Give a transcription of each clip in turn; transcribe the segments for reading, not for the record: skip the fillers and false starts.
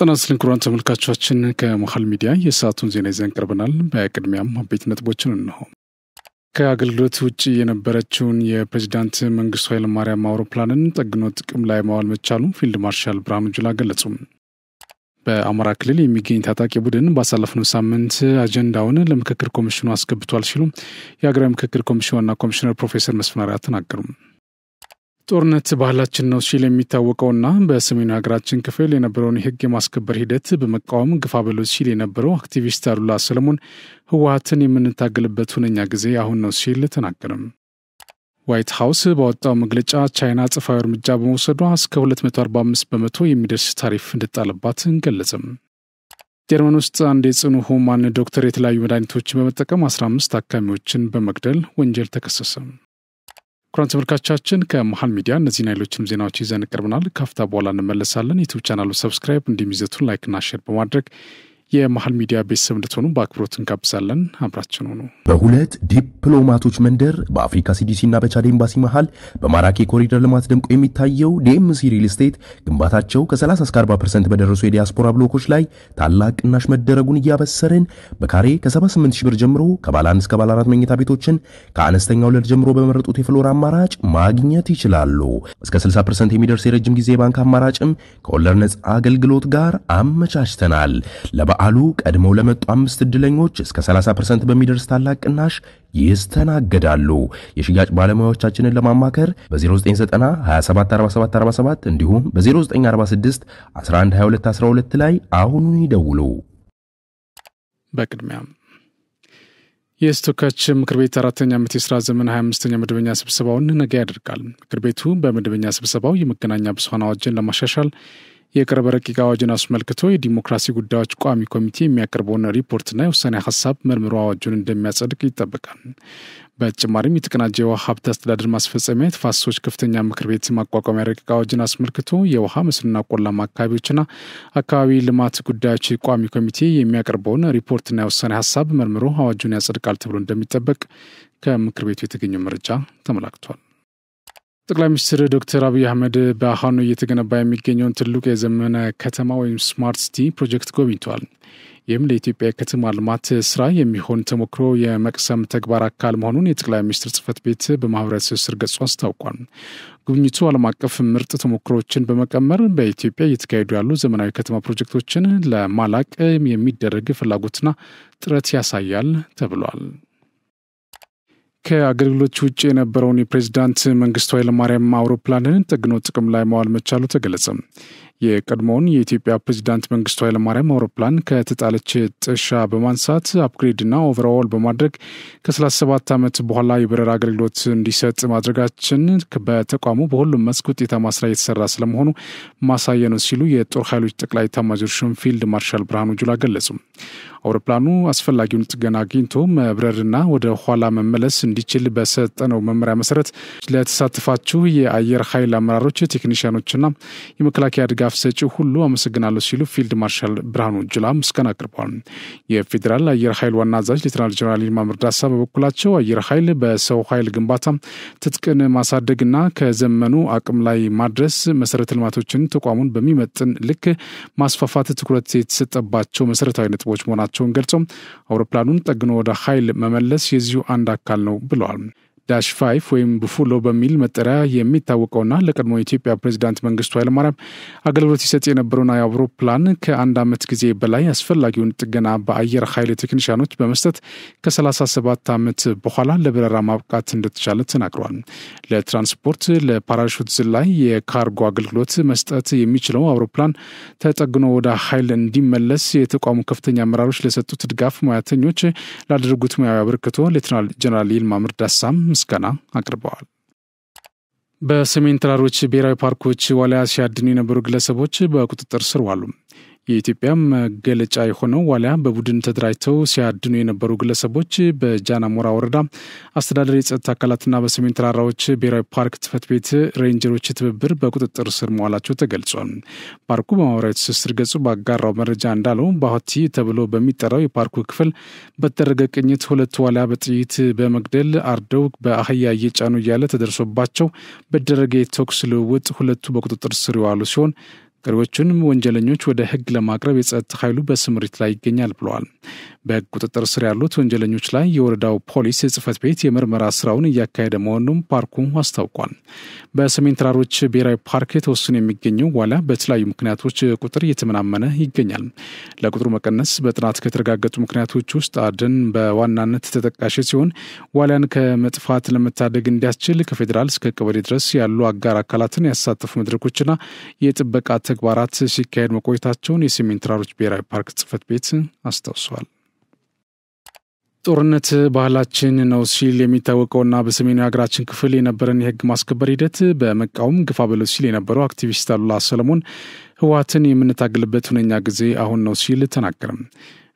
ተናስልን ኩራን ተመልካቾቻችን ከመሃል ሚዲያ የሰዓቱን ዜና ይዘን ቀርበናል። በቅድሚያም አበይት ነጥቦችን እንሆ። ከአገልግሎት ውጪ የነበረችውን የፕሬዝዳንት መንግስቱ ኃይለማርያም አውሮፕላንን ጠግኖ ጥቅም ላይ ማዋል መቻሉን ፊልድ ማርሻል ብርሃኑ ጁላ ገለጹ። በአማራ ክልል የሚገኝ ታጣቂ ቡድን ባሳለፍነው ሳምንት አጀንዳውን ለምክክር ኮሚሽኑ አስገብቷል ሲሉ የሀገራዊ ምክክር ኮሚሽን ዋና ኮሚሽነር ፕሮፌሰር መስፍን አርአያ ተናገሩ። ጦርነት ባህላችን ነው ሲል የሚታወቀውና በሰሜኑ ሀገራችን ክፍል የነበረውን የህግ የማስከበር ሂደት በመቃወም ግፋ በለው ሲል የነበረው አክቲቪስት አሉላ ሰለሞን ህወሓትን የምንታገልበት ሁነኛ ጊዜ አሁን ነው ሲል ተናገረ። ዋይት ሃውስ ባወጣው መግለጫ ቻይና አጸፋዊ እርምጃ በመውሰዷ እስከ 245% የሚደርስ ታሪፍ እንድጣለባት ገለጸ። ጀርመን ውስጥ አንድ የጽኑ ህሙማን ዶክተር የተለያዩ መድኃኒቶችን በመጠቀም 15 ታካሚዎችን በመግደል ወንጀል ተከሰሰ። ኩራን ተመልካቾቻችን ከመሃል ሚዲያ እነዚህና ሌሎችንም ዜናዎች ይዘን ቀርበናል። ካፍታ በኋላ እንመለሳለን። ዩቲዩብ ቻናሉን ሰብስክራይብ እንዲሚዘቱን ላይክ እና ሼር በማድረግ የመሃል ሚዲያ ቤተሰብ እንድትሆኑ በአክብሮት እንጋብዛለን። አብራችን ሆኑ። በሁለት ዲፕሎማቶች መንደር በአፍሪካ ሲዲሲና በቻድ ኤምባሲ መሃል በማራኪ ኮሪደር ልማት ደምቆ የሚታየው ዲኤምሲ ሪል ስቴት ግንባታቸው ከ30 እስከ 40% በደረሱ የዲያስፖራ ብሎኮች ላይ ታላቅ ቅናሽ መደረጉን እያበሰርን በካሬ ከ78000 ብር ጀምሮ ከባለ 1 እስከ ባለ 4 መኝታ ቤቶችን ከአነስተኛ ወለል ጀምሮ በመረጡት የፍሎር አማራጭ ማግኘት ይችላሉ። እስከ 60% የሚደርስ የረጅም ጊዜ ባንክ አማራጭም ከወለድ ነፃ አገልግሎት ጋር አመቻችተናል። ለበዓሉ ቀድመው ለመጡ 5 እድለኞች እስከ 30% በሚደርስ ታላቅ ቅናሽ ይስተናገዳሉ። የሽያጭ ባለሙያዎቻችንን ለማማከር በ0990 274747 እንዲሁም በ0946 112212 ላይ አሁኑን ይደውሉ። በቅድሚያ የስቶካች ምክር ቤት 4ኛ ዓመት የሥራ ዘመን 25ኛ መደበኛ ስብሰባውን ነገ ያደርጋል። ምክር ቤቱ በመደበኛ ስብሰባው የመገናኛ ብዙሃን አዋጅን ለማሻሻል የቀረበ ረቂቅ አዋጅን አስመልክቶ የዲሞክራሲ ጉዳዮች ቋሚ ኮሚቴ የሚያቀርበውን ሪፖርትና የውሳኔ ሐሳብ መርምሮ አዋጁን እንደሚያጸድቅ ይጠበቃል። በተጨማሪም የተቀናጀ የውሃ ሀብት አስተዳደር ማስፈጸሚያ የተፋሰሶች ከፍተኛ ምክር ቤት ማቋቋሚያ ረቂቅ አዋጅን አስመልክቶ የውሃ መስኖና ቆላማ አካባቢዎችና አካባቢ ልማት ጉዳዮች ቋሚ ኮሚቴ የሚያቀርበውን ሪፖርትና የውሳኔ ሐሳብ መርምሮ አዋጁን ያጸድቃል ተብሎ እንደሚጠበቅ ከምክር ቤቱ የተገኘው መረጃ ተመላክቷል። ጠቅላይ ሚኒስትር ዶክተር አብይ አህመድ በአሁኑ እየተገነባ የሚገኘውን ትልቁ የዘመነ ከተማ ወይም ስማርት ሲቲ ፕሮጀክት ጎብኝተዋል። ይህም ለኢትዮጵያ የከተማ ልማት ስራ የሚሆን ተሞክሮ የመቅሰም ተግባር አካል መሆኑን የጠቅላይ ሚኒስትር ጽሕፈት ቤት በማህበራዊ ትስስር ገጹ አስታውቋል። ጉብኝቱ ዓለም አቀፍ ምርጥ ተሞክሮችን በመቀመር በኢትዮጵያ እየተካሄዱ ያሉ ዘመናዊ ከተማ ፕሮጀክቶችን ለማላቅ የሚደረግ ፍላጎትና ጥረት ያሳያል ተብሏል። ከአገልግሎት ውጪ የነበረውን የፕሬዝዳንት መንግስቱ ኃይለማርያም አውሮፕላንን ጠግኖ ጥቅም ላይ ማዋል መቻሉ ተገለጸ። የቀድሞውን የኢትዮጵያ ፕሬዝዳንት መንግስቱ ኃይለማርያም አውሮፕላን ከተጣለች ጥሻ በማንሳት አፕግሬድና ኦቨርኦል በማድረግ ከ37 ዓመት በኋላ የበረራ አገልግሎት እንዲሰጥ ማድረጋችን በተቋሙ በሁሉም መስክ ውጤታማ ስራ የተሰራ ስለመሆኑ ማሳያ ነው ሲሉ የጦር ኃይሎች ጠቅላይ ኤታማዦር ሹም ፊልድ ማርሻል ብርሃኑ ጁላ ገለጹ። አውሮፕላኑ አስፈላጊውን ጥገና አግኝቶ መብረርና ወደ ኋላ መመለስ እንዲችል በሰጠነው መመሪያ መሰረት ለተሳተፋችሁ የአየር ኃይል አመራሮች፣ ቴክኒሽያኖችና የመከላከያ ድጋፍ ሰጪ ሁሉ አመሰግናለሁ ሲሉ ፊልድ ማርሻል ብርሃኑ ጁላ ምስጋና አቅርበዋል። የፌዴራል አየር ኃይል ዋና አዛዥ ሌተናል ጀነራል ይልማ መርዳሳ በበኩላቸው አየር ኃይል በሰው ኃይል ግንባታ ትጥቅን ማሳደግና ከዘመኑ አቅም ላይ ማድረስ መሰረተ ልማቶችን ተቋሙን በሚመጥን ልክ ማስፋፋት ትኩረት የተሰጠባቸው መሰረታዊ ነጥቦች መሆናቸውን ገልጸው አውሮፕላኑን ጠግኖ ወደ ኃይል መመለስ የዚሁ አንድ አካል ነው ብለዋል። ዳሽ 5 ወይም ቡፉሎ በሚል መጠሪያ የሚታወቀውና ለቀድሞ የኢትዮጵያ ፕሬዝዳንት መንግስቱ ኃይለማርያም አገልግሎት ይሰጥ የነበረውን አውሮፕላን ከ1 ዓመት ጊዜ በላይ አስፈላጊውን ጥገና በአየር ኃይል ቴክኒሽያኖች በመስጠት ከ37 ዓመት በኋላ ለበረራ ማብቃት እንደተቻለ ተናግረዋል። ለትራንስፖርት፣ ለፓራሹት ዝላይ፣ የካርጎ አገልግሎት መስጠት የሚችለው አውሮፕላን ተጠግኖ ወደ ኃይል እንዲመለስ የተቋሙ ከፍተኛ አመራሮች ለሰጡት ድጋፍ ሙያተኞች ላደረጉት ሙያዊ አበርክቶ ሌተናል ጀነራል ይልማ መርዳሳም ምስጋና አቅርበዋል። በሰሜን ተራሮች ብሔራዊ ፓርኮች ዋልያ ሲያድኑ የነበሩ ግለሰቦች በቁጥጥር ስር ዋሉ። የኢትዮጵያ መገለጫ የሆነው ዋልያ በቡድን ተደራጅተው ሲያድኑ የነበሩ ግለሰቦች በጃናሞራ ወረዳ አስተዳደር የጸጥታ አካላትና በሰሜን ተራራዎች ብሔራዊ ፓርክ ጽሕፈት ቤት ሬንጀሮች ትብብር በቁጥጥር ስር መዋላቸው ተገልጿል። ፓርኩ በማህበራዊ ትስስር ገጹ ባጋራው መረጃ እንዳለው ባሆቲ ተብሎ በሚጠራው የፓርኩ ክፍል በተደረገ ቅኝት 2 ዋልያ በጥይት በመግደል አርደው በአህያ እየጫኑ እያለ ተደርሶባቸው በተደረገ የተኩስ ልውውጥ 2 በቁጥጥር ስር የዋሉ ሲሆን ቀሪዎቹን ወንጀለኞች ወደ ህግ ለማቅረብ የጸጥታ ኃይሉ በስምሪት ላይ ይገኛል ብለዋል። በህግ ቁጥጥር ስር ያሉት ወንጀለኞች ላይ የወረዳው ፖሊስ ጽሕፈት ቤት የምርመራ ስራውን እያካሄደ መሆኑን ፓርኩ አስታውቋል። በሰሜን ተራሮች ብሔራዊ ፓርክ ተወስኖ የሚገኘው ዋልያ በተለያዩ ምክንያቶች ቁጥር እየተመናመነ ይገኛል። ለቁጥሩ መቀነስ በጥናት ከተረጋገጡ ምክንያቶች ውስጥ አደን በዋናነት ተጠቃሽ ሲሆን ዋልያን ከመጥፋት ለመታደግ እንዲያስችል ከፌዴራል እስከ ቀበሌ ድረስ ያሉ አጋር አካላትን ያሳተፉ መድረኮችና የጥበቃ ተግባራት ሲካሄድ መቆየታቸውን የሰሜን ተራሮች ብሔራዊ ፓርክ ጽሕፈት ቤት አስታውሷል። ጦርነት ባህላችን ነው ሲል የሚታወቀውና በሰሜኑ የሀገራችን ክፍል የነበረን የህግ ማስከበር ሂደት በመቃወም ግፋ በለው ሲል የነበረው አክቲቪስት አሉላ ሰለሞን ህወሓትን የምንታገልበት ሁነኛ ጊዜ አሁን ነው ሲል ተናገረም።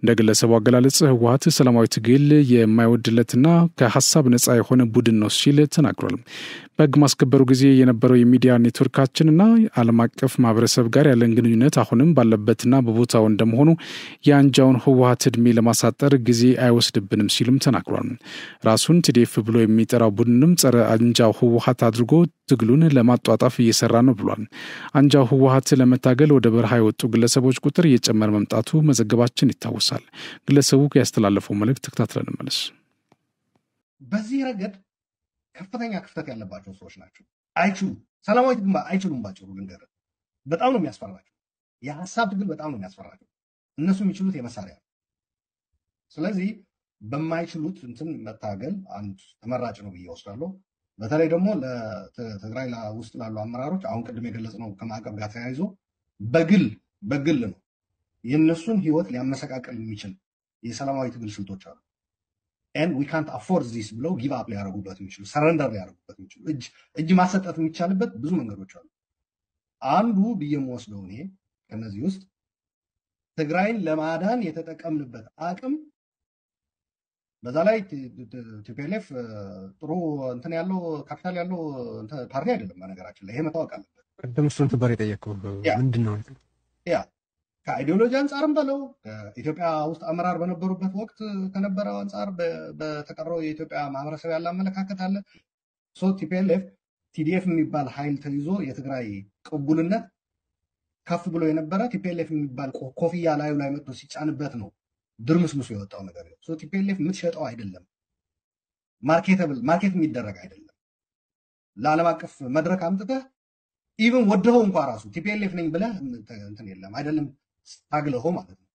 እንደ ግለሰቡ አገላለጽ ህወሓት ሰላማዊ ትግል የማይወድለትና ከሀሳብ ነጻ የሆነ ቡድን ነው ሲል ተናግሯል። በህግ ማስከበሩ ጊዜ የነበረው የሚዲያ ኔትወርካችንና ዓለም አቀፍ ማህበረሰብ ጋር ያለን ግንኙነት አሁንም ባለበትና በቦታው እንደመሆኑ የአንጃውን ህወሓት እድሜ ለማሳጠር ጊዜ አይወስድብንም ሲልም ተናግሯል። ራሱን ቲዲኤፍ ብሎ የሚጠራው ቡድንም ጸረ አንጃው ህወሓት አድርጎ ትግሉን ለማጧጣፍ እየሰራ ነው ብሏል። አንጃው ህወሓት ለመታገል ወደ በረሃ የወጡ ግለሰቦች ቁጥር እየጨመረ መምጣቱ መዘገባችን ይታወሳል። ግለሰቡ ያስተላለፈው መልእክት ተከታትለን እንመለስ። በዚህ ረገድ ከፍተኛ ክፍተት ያለባቸው ሰዎች ናቸው። አይችሉም። ሰላማዊ ትግል አይችሉም። ባጭሩ ልንገር፣ በጣም ነው የሚያስፈራቸው። የሀሳብ ትግል በጣም ነው የሚያስፈራቸው። እነሱ የሚችሉት የመሳሪያ ነው። ስለዚህ በማይችሉት እንትን መታገል አንድ ተመራጭ ነው ብዬ ወስዳለሁ። በተለይ ደግሞ ለትግራይ ውስጥ ላሉ አመራሮች አሁን ቅድም የገለጽነው ከማዕቀብ ጋር ተያይዞ በግል ነው የእነሱን ህይወት ሊያመሰቃቀል የሚችል የሰላማዊ ትግል ስልቶች አሉ። and we can't afford this ብለው ጊቭ አፕ ሊያደርጉበት የሚችሉ ሰረንደር ሊያደርጉበት የሚችሉ እጅ ማሰጠት የሚቻልበት ብዙ መንገዶች አሉ። አንዱ ብዬ የምወስደው እኔ ከነዚህ ውስጥ ትግራይን ለማዳን የተጠቀምንበት አቅም በዛ ላይ ቲፒኤልኤፍ ጥሩ እንትን ያለው ካፒታል ያለው ፓርቲ አይደለም። በነገራችን ላይ ይሄ መታወቅ አለበት። ቅድም እሱን ትበር የጠየቀው ምንድን ነው ከአይዲዮሎጂ አንጻርም በለው ኢትዮጵያ ውስጥ አመራር በነበሩበት ወቅት ከነበረው አንጻር በተቀረው የኢትዮጵያ ማህበረሰብ ያለ አመለካከት አለ። ቲፒኤልኤፍ ቲዲኤፍ የሚባል ኃይል ተይዞ የትግራይ ቅቡልነት ከፍ ብሎ የነበረ ቲፒኤልኤፍ የሚባል ኮፍያ ላዩ ላይ መጥቶ ሲጫንበት ነው ድርምስምሱ የወጣው ነገር። ቲፒኤልኤፍ የምትሸጠው አይደለም፣ ማርኬት የሚደረግ አይደለም። ለዓለም አቀፍ መድረክ አምጥተህ ኢቭን ወደኸው እንኳ ራሱ ቲፒኤልኤፍ ነኝ ብለህ እንትን የለም አይደለም ታግለሆ ማለት ነው።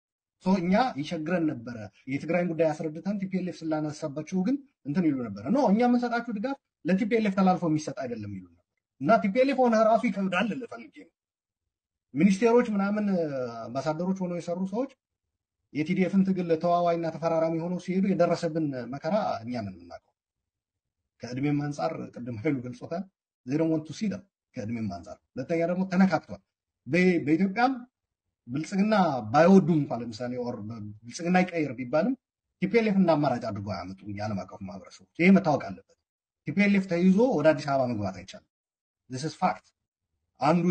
እኛ ይቸግረን ነበረ። የትግራይን ጉዳይ አስረድተን ቲፒኤልኤፍ ስላነሳባችሁ ግን እንትን ይሉ ነበረ። እኛ የምንሰጣችሁ ድጋፍ ለቲፒኤልኤፍ ተላልፎ የሚሰጥ አይደለም ይሉ ነበር። እና ቲፒኤልኤፍ ሆነ ራሱ ይከብዳል ልፈልጌ ነው። ሚኒስቴሮች ምናምን አምባሳደሮች ሆነው የሰሩ ሰዎች የቲዲኤፍን ትግል ተዋዋይና ተፈራራሚ ሆነው ሲሄዱ የደረሰብን መከራ እኛ ምን እናውቀው። ከእድሜም አንጻር ቅድም ኃይሉ ገልጾታል። they don't want to see them ከእድሜም አንጻር። ሁለተኛ ደግሞ ተነካክቷል። በኢትዮጵያም ብልጽግና ባይወዱም እንኳን ለምሳሌ ብልጽግና ይቀየር ቢባልም ቲፒኤልኤፍ እንደ አማራጭ አድርጎ አያመጡም የዓለም አቀፉ ማህበረሰቦች። ይሄ መታወቅ አለበት። ቲፒኤልኤፍ ተይዞ ወደ አዲስ አበባ መግባት አይቻልም። this is fact። አንዱ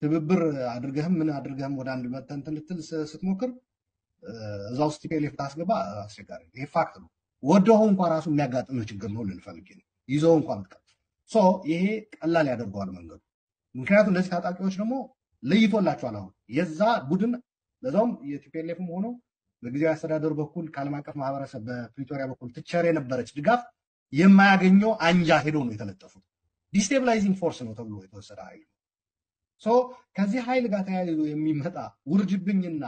ትብብር አድርገህም ምን አድርገህም ወደ አንድ መተንተን ልትል ስትሞክር እዛ ውስጥ ቲፒኤልኤፍ ታስገባ አስቸጋሪ። ይሄ ፋክት ነው። ወደው እንኳን ራሱ የሚያጋጥምህ ችግር ነው ልንፈልግ ነው። ይዘው እንኳን ይሄ ቀላል ያደርገዋል መንገዱ። ምክንያቱም እነዚህ ታጣቂዎች ደግሞ ለይቶላቸዋል። አሁን የዛ ቡድን ለዛውም የቲፒኤልኤፍም ሆኖ በጊዜያዊ አስተዳደሩ በኩል ከዓለም አቀፍ ማህበረሰብ በፕሪቶሪያ በኩል ትቸር የነበረች ድጋፍ የማያገኘው አንጃ ሄዶ ነው የተለጠፉት። ዲስቴብላይዚንግ ፎርስ ነው ተብሎ የተወሰደ ኃይል ነው። ከዚህ ኃይል ጋር ተያይዞ የሚመጣ ውርጅብኝና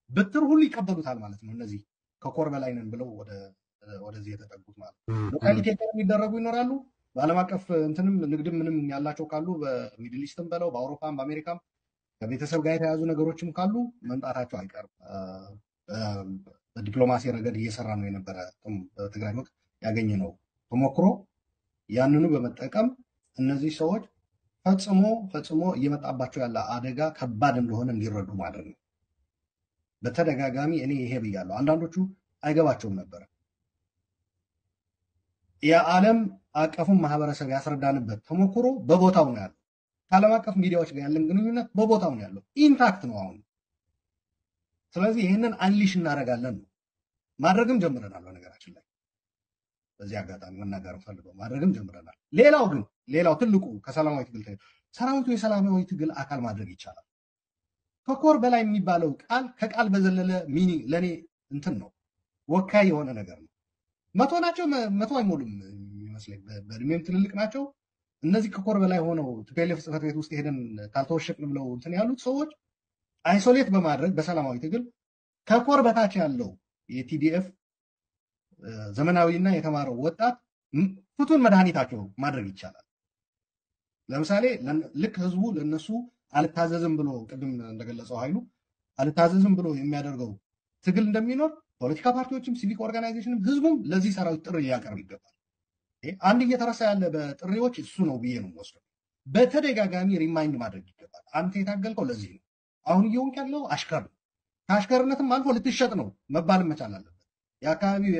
ብትር ሁሉ ይቀበሉታል ማለት ነው። እነዚህ ከኮር በላይ ነን ብለው ወደዚህ የተጠጉት ማለት ነው። ሎካሊቲ የሚደረጉ ይኖራሉ። በዓለም አቀፍ እንትንም ንግድም ምንም ያላቸው ካሉ በሚድል ኢስትም በለው በአውሮፓም በአሜሪካም ከቤተሰብ ጋር የተያዙ ነገሮችም ካሉ መምጣታቸው አይቀርም። በዲፕሎማሲ ረገድ እየሰራ ነው የነበረ በትግራይ ወቅት ያገኘነው ተሞክሮ ያንኑ በመጠቀም እነዚህ ሰዎች ፈጽሞ እየመጣባቸው ያለ አደጋ ከባድ እንደሆነ እንዲረዱ ማድረግ ነው። በተደጋጋሚ እኔ ይሄ ብያለሁ። አንዳንዶቹ አይገባቸውም ነበር። የዓለም አቀፉን ማህበረሰብ ያስረዳንበት ተሞክሮ በቦታው ነው ያለው። ከዓለም አቀፍ ሚዲያዎች ጋር ያለን ግንኙነት በቦታው ነው ያለው። ኢንታክት ነው አሁን። ስለዚህ ይህንን አንሊሽ እናደርጋለን ነው ማድረግም ጀምረናል። በነገራችን ላይ በዚህ አጋጣሚ መናገር ፈልገው ማድረግም ጀምረናል። ሌላው ትልቁ ከሰላማዊ ትግል ሰራዊቱ የሰላማዊ ትግል አካል ማድረግ ይቻላል። ከኮር በላይ የሚባለው ቃል ከቃል በዘለለ ሚኒንግ ለኔ እንትን ነው ወካይ የሆነ ነገር ነው። 100 ናቸው 100 አይሞሉም ይመስለኝ በእድሜም ትልልቅ ናቸው። እነዚህ ከኮር በላይ ሆነው ቲፒኤልኤፍ ጽሕፈት ቤት ውስጥ ሄደን ካልተወሸቅን ብለው እንትን ያሉት ሰዎች አይሶሌት በማድረግ በሰላማዊ ትግል ከኮር በታች ያለው የቲዲኤፍ ዘመናዊና የተማረው ወጣት ፍቱን መድኃኒታቸው ማድረግ ይቻላል። ለምሳሌ ልክ ህዝቡ ለነሱ አልታዘዝም ብሎ ቅድም እንደገለጸው ኃይሉ አልታዘዝም ብሎ የሚያደርገው ትግል እንደሚኖር ፖለቲካ ፓርቲዎችም ሲቪክ ኦርጋናይዜሽንም ህዝቡም ለዚህ ሰራዊት ጥሪ ሊያቀርብ ይገባል። አንድ እየተረሳ ያለ በጥሪዎች እሱ ነው ብዬ ነው የምወስደው። በተደጋጋሚ ሪማይንድ ማድረግ ይገባል። አንተ የታገልከው ለዚህ ነው። አሁን እየሆንክ ያለው አሽከር ነው። ከአሽከርነትም አልፎ ልትሸጥ ነው መባልም መቻል አለበት። የአካባቢው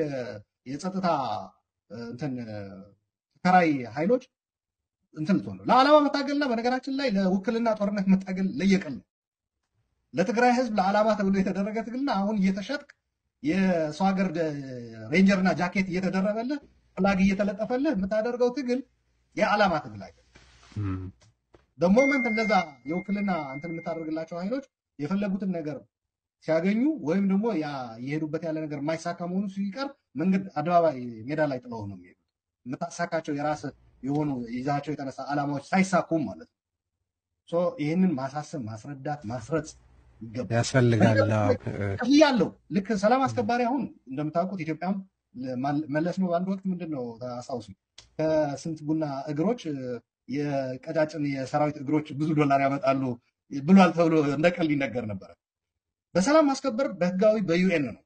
የጸጥታ እንትን ተከራይ ኃይሎች እንትን ልትሆን ነው። ለዓላማ መታገልና በነገራችን ላይ ለውክልና ጦርነት መታገል ለየቀል ነው። ለትግራይ ህዝብ ለዓላማ ተብሎ የተደረገ ትግልና አሁን እየተሸጥክ የሰው ሀገር ሬንጀርና ጃኬት እየተደረበልህ ፍላግ እየተለጠፈልህ የምታደርገው ትግል የዓላማ ትግል አይደለም። በሞመንት እንደዛ የውክልና እንትን የምታደርግላቸው ኃይሎች የፈለጉትን ነገር ሲያገኙ ወይም ደግሞ ያ የሄዱበት ያለ ነገር የማይሳካ መሆኑ ሲቀር መንገድ አደባባይ ሜዳ ላይ ጥለው ነው የሚሄዱት። የምታሳካቸው የራስ የሆኑ ይዛቸው የተነሳ ዓላማዎች ሳይሳኩም ማለት ነው። ሶ ይህንን ማሳሰብ፣ ማስረዳት፣ ማስረጽ ይገባል ያስፈልጋል። ያለው ልክ ሰላም አስከባሪ አሁን እንደምታውቁት ኢትዮጵያም መለስ ነው በአንድ ወቅት ምንድነው ታስታውሱ ከስንት ቡና እግሮች የቀጫጭን የሰራዊት እግሮች ብዙ ዶላር ያመጣሉ ብሏል ተብሎ እንደቀል ይነገር ነበር። በሰላም ማስከበር በህጋዊ በዩኤን ነው።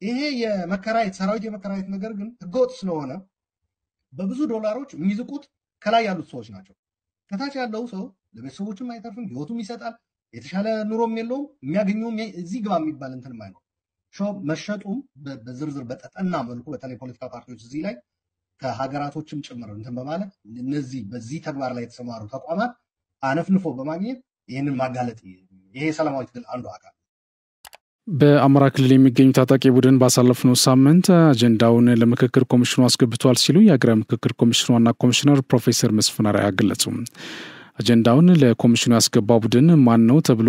ይሄ የመከራየት ሰራዊት የመከራየት ነገር ግን ህገወጥ ስለሆነ በብዙ ዶላሮች የሚዝቁት ከላይ ያሉት ሰዎች ናቸው። ከታች ያለው ሰው ለቤተሰቦችም አይተርፍም፣ ህይወቱም ይሰጣል፣ የተሻለ ኑሮም የለውም፣ የሚያገኘውም እዚህ ግባ የሚባል እንትን አይኖር። መሸጡም በዝርዝር በተጠና መልኩ በተለይ ፖለቲካ ፓርቲዎች እዚህ ላይ ከሀገራቶችም ጭምር እንትን በማለት እነዚህ በዚህ ተግባር ላይ የተሰማሩ ተቋማት አነፍንፎ በማግኘት ይህንን ማጋለጥ ይሄ ሰላማዊ ትግል አንዱ አካል። በአማራ ክልል የሚገኙ ታጣቂ ቡድን ባሳለፍነው ሳምንት አጀንዳውን ለምክክር ኮሚሽኑ አስገብቷል ሲሉ የሀገራዊ ምክክር ኮሚሽኑ ዋና ኮሚሽነር ፕሮፌሰር መስፍን አርአያ ገለጹ። አጀንዳውን ለኮሚሽኑ ያስገባው ቡድን ማን ነው ተብሎ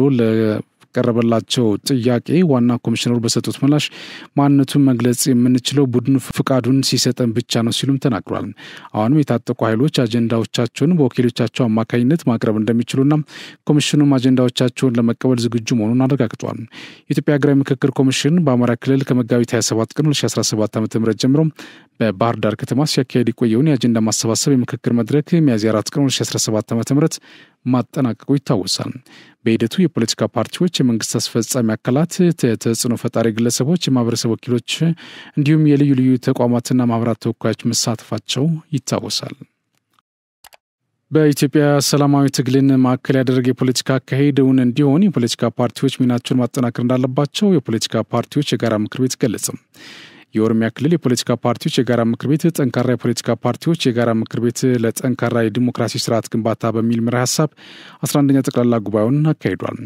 ቀረበላቸው ጥያቄ ዋና ኮሚሽነሩ በሰጡት ምላሽ ማንነቱን መግለጽ የምንችለው ቡድኑ ፍቃዱን ሲሰጠን ብቻ ነው ሲሉም ተናግሯል። አሁንም የታጠቁ ኃይሎች አጀንዳዎቻቸውን በወኪሎቻቸው አማካኝነት ማቅረብ እንደሚችሉና ኮሚሽኑም አጀንዳዎቻቸውን ለመቀበል ዝግጁ መሆኑን አረጋግጧል። የኢትዮጵያ ሀገራዊ ምክክር ኮሚሽን በአማራ ክልል ከመጋቢት 27 ቀን 2017 ዓ.ም ጀምሮ በባህር ዳር ከተማ ሲያካሄድ የቆየውን የአጀንዳ ማሰባሰብ የምክክር መድረክ ሚያዝያ 4 ቀን 2017 ዓ.ም ማጠናቀቁ ይታወሳል። በሂደቱ የፖለቲካ ፓርቲዎች፣ የመንግስት አስፈጻሚ አካላት፣ ተጽዕኖ ፈጣሪ ግለሰቦች፣ የማህበረሰብ ወኪሎች እንዲሁም የልዩ ልዩ ተቋማትና ማህበራት ተወካዮች መሳተፋቸው ይታወሳል። በኢትዮጵያ ሰላማዊ ትግልን ማዕከል ያደረገ የፖለቲካ አካሄድ እውን እንዲሆን የፖለቲካ ፓርቲዎች ሚናቸውን ማጠናከር እንዳለባቸው የፖለቲካ ፓርቲዎች የጋራ ምክር ቤት ገለጸ። የኦሮሚያ ክልል የፖለቲካ ፓርቲዎች የጋራ ምክር ቤት ጠንካራ የፖለቲካ ፓርቲዎች የጋራ ምክር ቤት ለጠንካራ የዲሞክራሲ ስርዓት ግንባታ በሚል መርህ ሀሳብ 11ኛ ጠቅላላ ጉባኤውን አካሂዷል።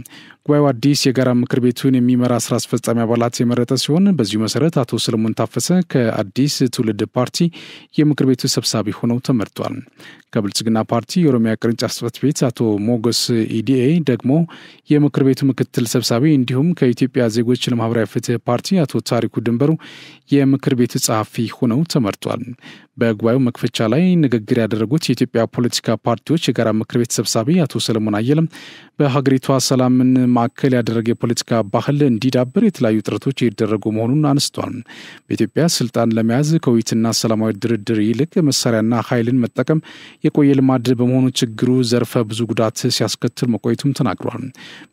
ጉባኤው አዲስ የጋራ ምክር ቤቱን የሚመራ ስራ አስፈጻሚ አባላት የመረጠ ሲሆን በዚሁ መሰረት አቶ ሰለሞን ታፈሰ ከአዲስ ትውልድ ፓርቲ የምክር ቤቱ ሰብሳቢ ሆነው ተመርጧል። ከብልጽግና ፓርቲ የኦሮሚያ ቅርንጫፍ ጽሕፈት ቤት አቶ ሞገስ ኢዲኤ ደግሞ የምክር ቤቱ ምክትል ሰብሳቢ እንዲሁም ከኢትዮጵያ ዜጎች ለማህበራዊ ፍትህ ፓርቲ አቶ ታሪኩ ድንበሩ የምክር ቤቱ ጸሐፊ ሆነው ተመርጧል። በጉባኤው መክፈቻ ላይ ንግግር ያደረጉት የኢትዮጵያ ፖለቲካ ፓርቲዎች የጋራ ምክር ቤት ሰብሳቢ አቶ ሰለሞን አየለም በሀገሪቷ ሰላምን ማዕከል ያደረገ የፖለቲካ ባህል እንዲዳብር የተለያዩ ጥረቶች እየተደረጉ መሆኑን አንስተዋል። በኢትዮጵያ ስልጣን ለመያዝ ከውይይትና ሰላማዊ ድርድር ይልቅ መሳሪያና ኃይልን መጠቀም የቆየ ልማድ በመሆኑ ችግሩ ዘርፈ ብዙ ጉዳት ሲያስከትል መቆየቱም ተናግሯል።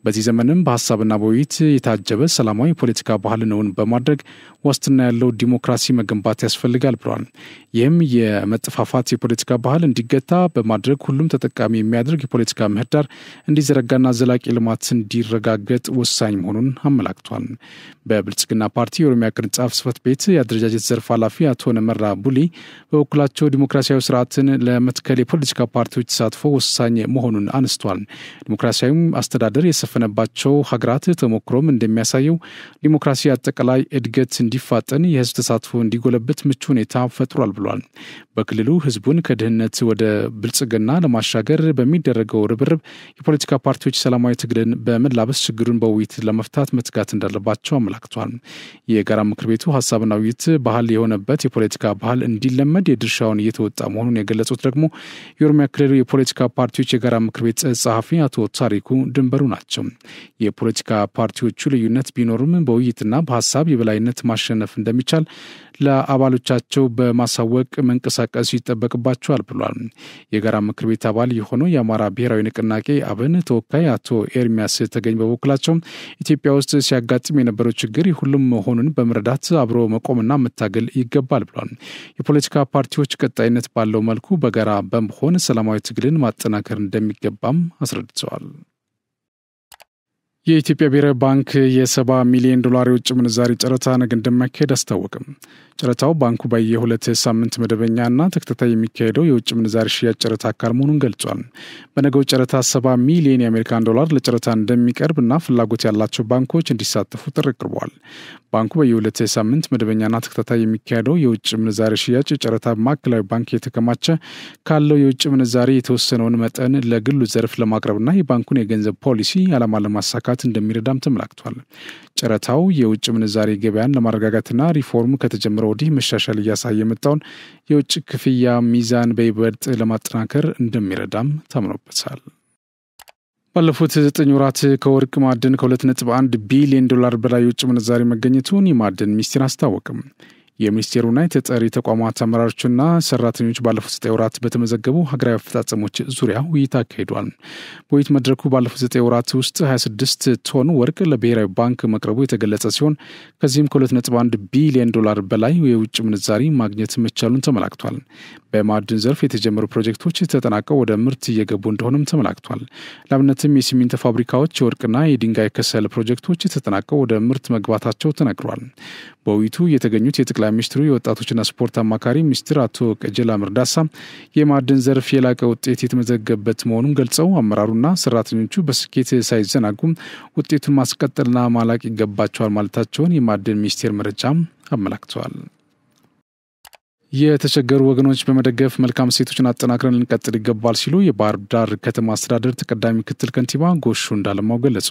በዚህ ዘመንም በሀሳብና በውይይት የታጀበ ሰላማዊ የፖለቲካ ባህልን እውን በማድረግ ዋስትና ያለው ዲሞክራሲ መገንባት ያስፈልጋል ብለዋል። ይህም የመጠፋፋት የፖለቲካ ባህል እንዲገታ በማድረግ ሁሉም ተጠቃሚ የሚያደርግ የፖለቲካ ምህዳር እንዲዘረጋና ዘላቂ ልማት እንዲረጋገጥ ወሳኝ መሆኑን አመላክቷል። በብልጽግና ፓርቲ የኦሮሚያ ቅርንጫፍ ጽሕፈት ቤት የአደረጃጀት ዘርፍ ኃላፊ አቶ ነመራ ቡሊ በበኩላቸው ዲሞክራሲያዊ ስርዓትን ለመትከል የፖለቲካ ፓርቲዎች ተሳትፎ ወሳኝ መሆኑን አንስተዋል። ዲሞክራሲያዊ አስተዳደር የሰፈነባቸው ሀገራት ተሞክሮም እንደሚያሳየው ዲሞክራሲ አጠቃላይ እድገት እንዲፋጠን የህዝብ ተሳትፎ እንዲጎለብት ምቹ ሁኔታ ፈጥሯል ብሏል። በክልሉ ህዝቡን ከድህነት ወደ ብልጽግና ለማሻገር በሚደረገው ርብርብ የፖለቲካ ፓርቲዎች ሰላማዊ ትግልን በመላበስ ችግሩን በውይይት ለመፍታት መትጋት እንዳለባቸው አመላክቷል። የጋራ ምክር ቤቱ ሀሳብና ውይይት ባህል የሆነበት የፖለቲካ ባህል እንዲለመድ የድርሻውን እየተወጣ መሆኑን የገለጹት ደግሞ የኦሮሚያ ክልል የፖለቲካ ፓርቲዎች የጋራ ምክር ቤት ጸሐፊ አቶ ታሪኩ ድንበሩ ናቸው። የፖለቲካ ፓርቲዎቹ ልዩነት ቢኖርም በውይይትና በሀሳብ የበላይነት ማሸነፍ እንደሚቻል ለአባሎቻቸው በማሳወቅ መንቀሳቀስ ይጠበቅባቸዋል ብሏል። የጋራ ምክር ቤት አባል የሆነው የአማራ ብሔራዊ ንቅናቄ አብን ተወካይ አቶ ኤርሚያስ ተገኝ በበኩላቸው ኢትዮጵያ ውስጥ ሲያጋጥም የነበረው ችግር ሁሉም መሆኑን በመረዳት አብሮ መቆምና መታገል ይገባል ብሏል። የፖለቲካ ፓርቲዎች ቀጣይነት ባለው መልኩ በጋራ በመሆን ሰላማዊ ትግልን ማጠናከር እንደሚገባም አስረድተዋል። የኢትዮጵያ ብሔራዊ ባንክ የ$70 ሚሊዮን የውጭ ምንዛሪ ጨረታ ነገ እንደሚያካሄድ አስታወቀም። ጨረታው ባንኩ በየ2 ሳምንት መደበኛና ተከታታይ የሚካሄደው የውጭ ምንዛሪ ሽያጭ ጨረታ አካል መሆኑን ገልጿል። በነገው ጨረታ $70 ሚሊዮን የአሜሪካን ዶላር ለጨረታ እንደሚቀርብና ፍላጎት ያላቸው ባንኮች እንዲሳተፉ ጥሪ አቅርበዋል። ባንኩ በየ2 ሳምንት መደበኛና ተከታታይ የሚካሄደው የውጭ ምንዛሪ ሽያጭ ጨረታ ማዕከላዊ ባንክ የተከማቸ ካለው የውጭ ምንዛሪ የተወሰነውን መጠን ለግሉ ዘርፍ ለማቅረብና የባንኩን የገንዘብ ፖሊሲ ዓላማ ለማሳካት እንደሚረዳም ተመላክቷል። ጨረታው የውጭ ምንዛሪ ገበያን ለማረጋጋትና ሪፎርም ከተጀመረ ወዲህ መሻሻል እያሳየ የመጣውን የውጭ ክፍያ ሚዛን በይበልጥ ለማጠናከር እንደሚረዳም ታምኖበታል። ባለፉት 9 ወራት ከወርቅ ማዕድን ከ$2.1 ቢሊዮን በላይ የውጭ ምንዛሪ መገኘቱን የማዕድን ሚኒስቴር አስታወቀም። የሚኒስቴሩና የተጠሪ ተቋማት አመራሮችና ሰራተኞች ባለፉት 9 ወራት በተመዘገቡ ሀገራዊ አፈጻጸሞች ዙሪያ ውይይት አካሂዷል። በውይይት መድረኩ ባለፉት 9 ወራት ውስጥ 26 ቶን ወርቅ ለብሔራዊ ባንክ መቅረቡ የተገለጸ ሲሆን ከዚህም ከ$2.1 ቢሊዮን በላይ የውጭ ምንዛሪ ማግኘት መቻሉን ተመላክቷል። በማዕድን ዘርፍ የተጀመሩ ፕሮጀክቶች ተጠናቀው ወደ ምርት እየገቡ እንደሆነም ተመላክቷል። ለአብነትም የሲሚንቶ ፋብሪካዎች፣ የወርቅና የድንጋይ ከሰል ፕሮጀክቶች ተጠናቀው ወደ ምርት መግባታቸው ተነግሯል። በውይይቱ የተገኙት የጠቅላይ ሚኒስትሩ የወጣቶችና ስፖርት አማካሪ ሚኒስትር አቶ ቀጀላ መርዳሳ የማዕድን ዘርፍ የላቀ ውጤት የተመዘገበበት መሆኑን ገልጸው አመራሩና ሰራተኞቹ በስኬት ሳይዘናጉም ውጤቱን ማስቀጠልና ማላቅ ይገባቸዋል ማለታቸውን የማዕድን ሚኒስቴር መረጃም አመላክተዋል። የተቸገሩ ወገኖች በመደገፍ መልካም ሴቶችን አጠናክረን ልንቀጥል ይገባል ሲሉ የባህር ዳር ከተማ አስተዳደር ተቀዳሚ ምክትል ከንቲባ ጎሹ እንዳለማው ገለጹ።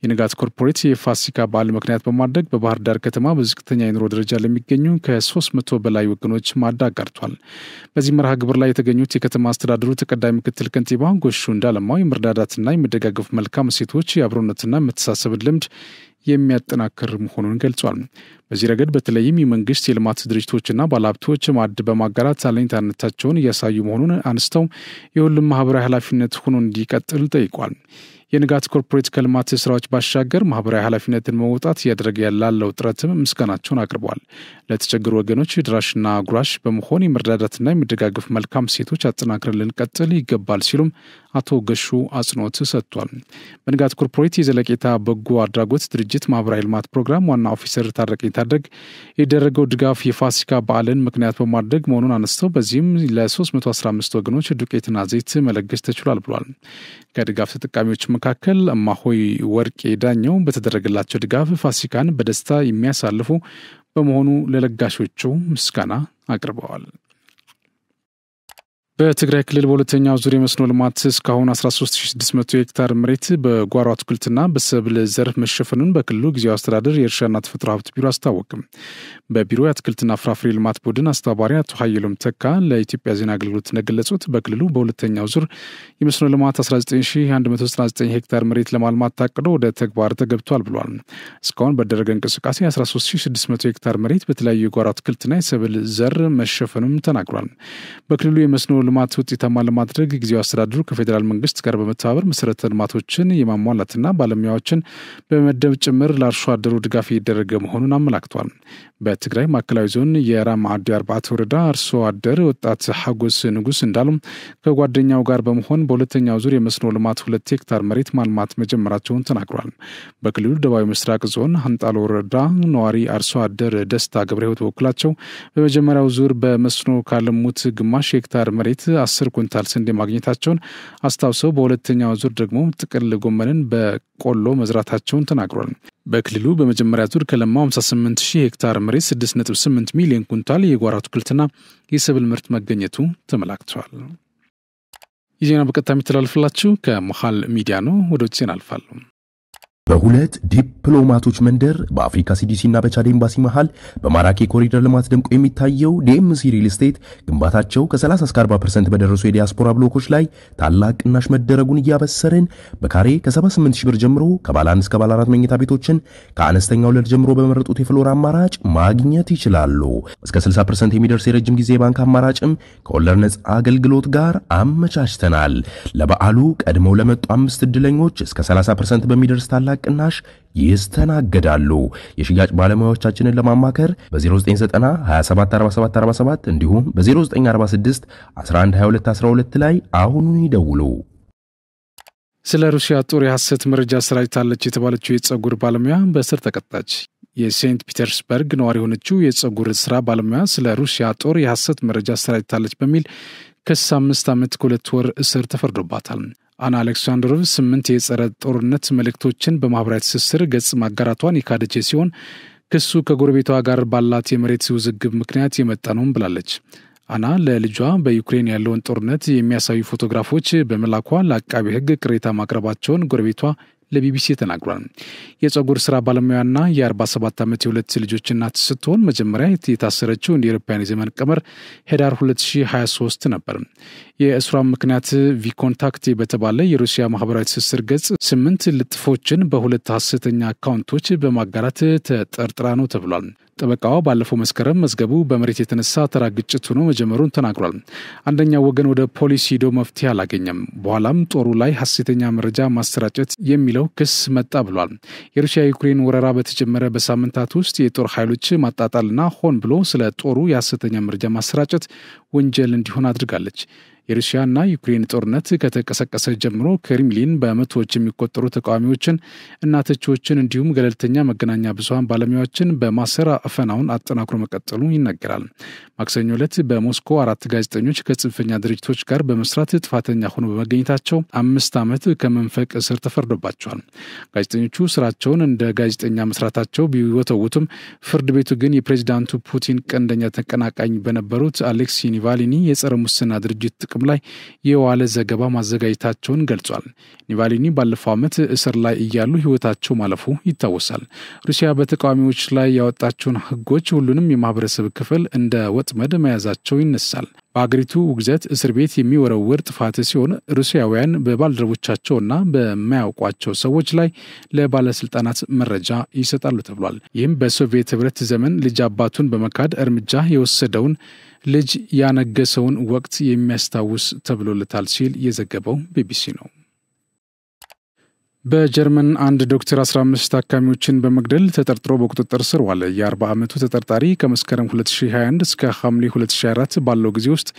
የንጋት ኮርፖሬት የፋሲካ በዓል ምክንያት በማድረግ በባህር ዳር ከተማ በዝቅተኛ የኑሮ ደረጃ ለሚገኙ ከ300 በላይ ወገኖች ማዕድ አጋርቷል። በዚህ መርሃ ግብር ላይ የተገኙት የከተማ አስተዳደሩ ተቀዳሚ ምክትል ከንቲባ ጎሹ እንዳለማው የመረዳዳትና የመደጋገፍ መልካም ሴቶች የአብሮነትና የመተሳሰብን ልምድ የሚያጠናክር መሆኑን ገልጿል። በዚህ ረገድ በተለይም የመንግስት የልማት ድርጅቶችና ባለሀብቶች ማዕድ በማጋራት አለኝታነታቸውን እያሳዩ መሆኑን አንስተው የሁሉም ማህበራዊ ኃላፊነት ሆኖ እንዲቀጥል ጠይቋል። የንጋት ኮርፖሬት ከልማት ስራዎች ባሻገር ማህበራዊ ኃላፊነትን መውጣት እያደረገ ያለው ጥረትም ምስጋናቸውን አቅርበዋል። ለተቸገሩ ወገኖች ድራሽና ጉራሽ በመሆን የመረዳዳትና የመደጋገፍ መልካም ሴቶች አጠናክረን ልንቀጥል ይገባል ሲሉም አቶ ገሹ አጽንኦት ሰጥቷል። በንጋት ኮርፖሬት የዘለቄታ በጎ አድራጎት ድርጅት ማህበራዊ ልማት ፕሮግራም ዋና ኦፊሰር ታረቀኝ ታደግ የደረገው ድጋፍ የፋሲካ በዓልን ምክንያት በማድረግ መሆኑን አነስተው በዚህም ለ315 ወገኖች ዱቄትና ዘይት መለገስ ተችሏል ብሏል። ከድጋፍ ተጠቃሚዎች መካከል እማሆይ ወርቄ ዳኘው በተደረገላቸው ድጋፍ ፋሲካን በደስታ የሚያሳልፉ በመሆኑ ለለጋሾቹ ምስጋና አቅርበዋል። በትግራይ ክልል በሁለተኛው ዙር የመስኖ ልማት እስካሁን 13600 ሄክታር መሬት በጓሮ አትክልትና በሰብል ዘርፍ መሸፈኑን በክልሉ ጊዜያዊ አስተዳደር የእርሻና ተፈጥሮ ሀብት ቢሮ አስታወቅም። በቢሮ የአትክልትና ፍራፍሬ ልማት ቡድን አስተባባሪ አቶ ሀይሎም ተካ ለኢትዮጵያ ዜና አገልግሎት እንደገለጹት በክልሉ በሁለተኛው ዙር የመስኖ ልማት 19199 ሄክታር መሬት ለማልማት ታቅዶ ወደ ተግባር ተገብቷል ብሏል። እስካሁን በደረገ እንቅስቃሴ 13600 ሄክታር መሬት በተለያዩ የጓሮ አትክልትና የሰብል ዘር መሸፈኑም ተናግሯል። በክልሉ የመስኖ ልማት ውጤታማ ለማድረግ ጊዜያዊ አስተዳደሩ ከፌዴራል መንግስት ጋር በመተባበር መሰረተ ልማቶችን የማሟላትና ባለሙያዎችን በመመደብ ጭምር ለአርሶ አደሩ ድጋፍ እየተደረገ መሆኑን አመላክቷል። በትግራይ ማዕከላዊ ዞን የራማ አዲ አርባዕተ ወረዳ አርሶ አደር ወጣት ሐጎስ ንጉስ እንዳሉም ከጓደኛው ጋር በመሆን በሁለተኛው ዙር የመስኖ ልማት 2 ሄክታር መሬት ማልማት መጀመራቸውን ተናግሯል። በክልሉ ደቡባዊ ምስራቅ ዞን ሀንጣሎ ወረዳ ነዋሪ አርሶ አደር ደስታ ገብረህይወት በኩላቸው በመጀመሪያው ዙር በመስኖ ካለሙት ግማሽ ሄክታር መሬት 10 ኩንታል ስንዴ ማግኘታቸውን አስታውሰው በሁለተኛው ዙር ደግሞ ጥቅል ጎመንን በቆሎ መዝራታቸውን ተናግሯል። በክልሉ በመጀመሪያ ዙር ከለማው 58000 ሄክታር መሬት 6.8 ሚሊዮን ኩንታል የጓሮ አትክልትና የሰብል ምርት መገኘቱ ተመላክቷል። የዜና በቀጥታ የሚተላለፍላችሁ ከመሃል ሚዲያ ነው። ወደ ውጭ እናልፋለን። በሁለት ዲፕሎማቶች መንደር በአፍሪካ ሲዲሲና በቻድ ኤምባሲ መሃል በማራኪ ኮሪደር ልማት ደምቆ የሚታየው ዲኤምሲ ሪል ስቴት ግንባታቸው ከ30 እስከ 40% በደረሱ የዲያስፖራ ብሎኮች ላይ ታላቅ ቅናሽ መደረጉን እያበሰርን በካሬ ከ78000 ብር ጀምሮ ከባለ 1 እስከ ባለ 4 መኝታ ቤቶችን ከአነስተኛ ወለል ጀምሮ በመረጡት የፍሎር አማራጭ ማግኘት ይችላሉ። እስከ 60% የሚደርስ የረጅም ጊዜ ባንክ አማራጭም ከወለድ ነፃ አገልግሎት ጋር አመቻችተናል። ለበዓሉ ቀድመው ለመጡ 5 እድለኞች እስከ 30% በሚደርስ ታላቅ ቅናሽ ይስተናገዳሉ። የሽያጭ ባለሙያዎቻችንን ለማማከር በ0990 274747 እንዲሁም በ0946 112212 ላይ አሁኑን ይደውሉ። ስለ ሩሲያ ጦር የሐሰት መረጃ አሰራጭታለች የተባለችው የጸጉር ባለሙያ በእስር ተቀጣች። የሴንት ፒተርስበርግ ነዋሪ የሆነችው የጸጉር ስራ ባለሙያ ስለ ሩሲያ ጦር የሐሰት መረጃ አሰራጭታለች በሚል ክስ 5 ዓመት ከ2 ወር እስር ተፈርዶባታል። አና አሌክሳንድሮቭ 8 የጸረ ጦርነት መልእክቶችን በማህበራዊ ትስስር ገጽ ማጋራቷን የካደች ሲሆን ክሱ ከጎረቤቷ ጋር ባላት የመሬት ውዝግብ ምክንያት የመጣ ነው ብላለች። አና ለልጇ በዩክሬን ያለውን ጦርነት የሚያሳዩ ፎቶግራፎች በመላኳ ለአቃቢ ሕግ ቅሬታ ማቅረባቸውን ጎረቤቷ ለቢቢሲ ተናግሯል። የጸጉር ስራ ባለሙያና የ47 ዓመት የሁለት ልጆች እናት ስትሆን መጀመሪያ የታሰረችው እንደ አውሮፓውያን ዘመን ቀመር ሄዳር 2023 ነበር። የእስሯ ምክንያት ቪኮንታክት በተባለ የሩሲያ ማህበራዊ ትስስር ገጽ 8 ልጥፎችን በሁለት ሐሰተኛ አካውንቶች በማጋራት ተጠርጥራ ነው ተብሏል። ጠበቃዋ ባለፈው መስከረም መዝገቡ በመሬት የተነሳ ተራ ግጭት ሆኖ መጀመሩን ተናግሯል። አንደኛው ወገን ወደ ፖሊስ ሄዶ መፍትሄ አላገኘም። በኋላም ጦሩ ላይ ሐሰተኛ መረጃ ማሰራጨት የሚለው ክስ መጣ ብሏል። የሩሲያ ዩክሬን ወረራ በተጀመረ በሳምንታት ውስጥ የጦር ኃይሎች ማጣጣልና ሆን ብሎ ስለ ጦሩ የሐሰተኛ መረጃ ማሰራጨት ወንጀል እንዲሆን አድርጋለች። የሩሲያና ዩክሬን ጦርነት ከተቀሰቀሰ ጀምሮ ክሬምሊን በመቶዎች የሚቆጠሩ ተቃዋሚዎችን እና ተቺዎችን እንዲሁም ገለልተኛ መገናኛ ብዙሃን ባለሙያዎችን በማሰር አፈናውን አጠናክሮ መቀጠሉ ይነገራል። ማክሰኞ ዕለት በሞስኮ 4 ጋዜጠኞች ከጽንፈኛ ድርጅቶች ጋር በመስራት ጥፋተኛ ሆነው በመገኘታቸው 5 ዓመት ከመንፈቅ እስር ተፈርዶባቸዋል። ጋዜጠኞቹ ስራቸውን እንደ ጋዜጠኛ መስራታቸው ቢወተውቱም ፍርድ ቤቱ ግን የፕሬዝዳንቱ ፑቲን ቀንደኛ ተቀናቃኝ በነበሩት አሌክሲ ኒቫሊኒ የጸረ ሙስና ድርጅት ጥቅም ላይ የዋለ ዘገባ ማዘጋጀታቸውን ገልጿል። ኒቫሊኒ ባለፈው ዓመት እስር ላይ እያሉ ህይወታቸው ማለፉ ይታወሳል። ሩሲያ በተቃዋሚዎች ላይ ያወጣቸውን ህጎች ሁሉንም የማህበረሰብ ክፍል እንደ ወጥመድ መያዛቸው ይነሳል። በአገሪቱ ውግዘት እስር ቤት የሚወረወር ጥፋት ሲሆን ሩሲያውያን በባልደረቦቻቸውና በማያውቋቸው ሰዎች ላይ ለባለስልጣናት መረጃ ይሰጣሉ ተብሏል። ይህም በሶቪየት ህብረት ዘመን ልጅ አባቱን በመካድ እርምጃ የወሰደውን ልጅ ያነገሰውን ወቅት የሚያስታውስ ተብሎለታል ሲል የዘገበው ቢቢሲ ነው። በጀርመን አንድ ዶክተር 15 ታካሚዎችን በመግደል ተጠርጥሮ በቁጥጥር ስር ዋለ። የ40 ዓመቱ ተጠርጣሪ ከመስከረም 2021 እስከ ሐምሌ 2024 ባለው ጊዜ ውስጥ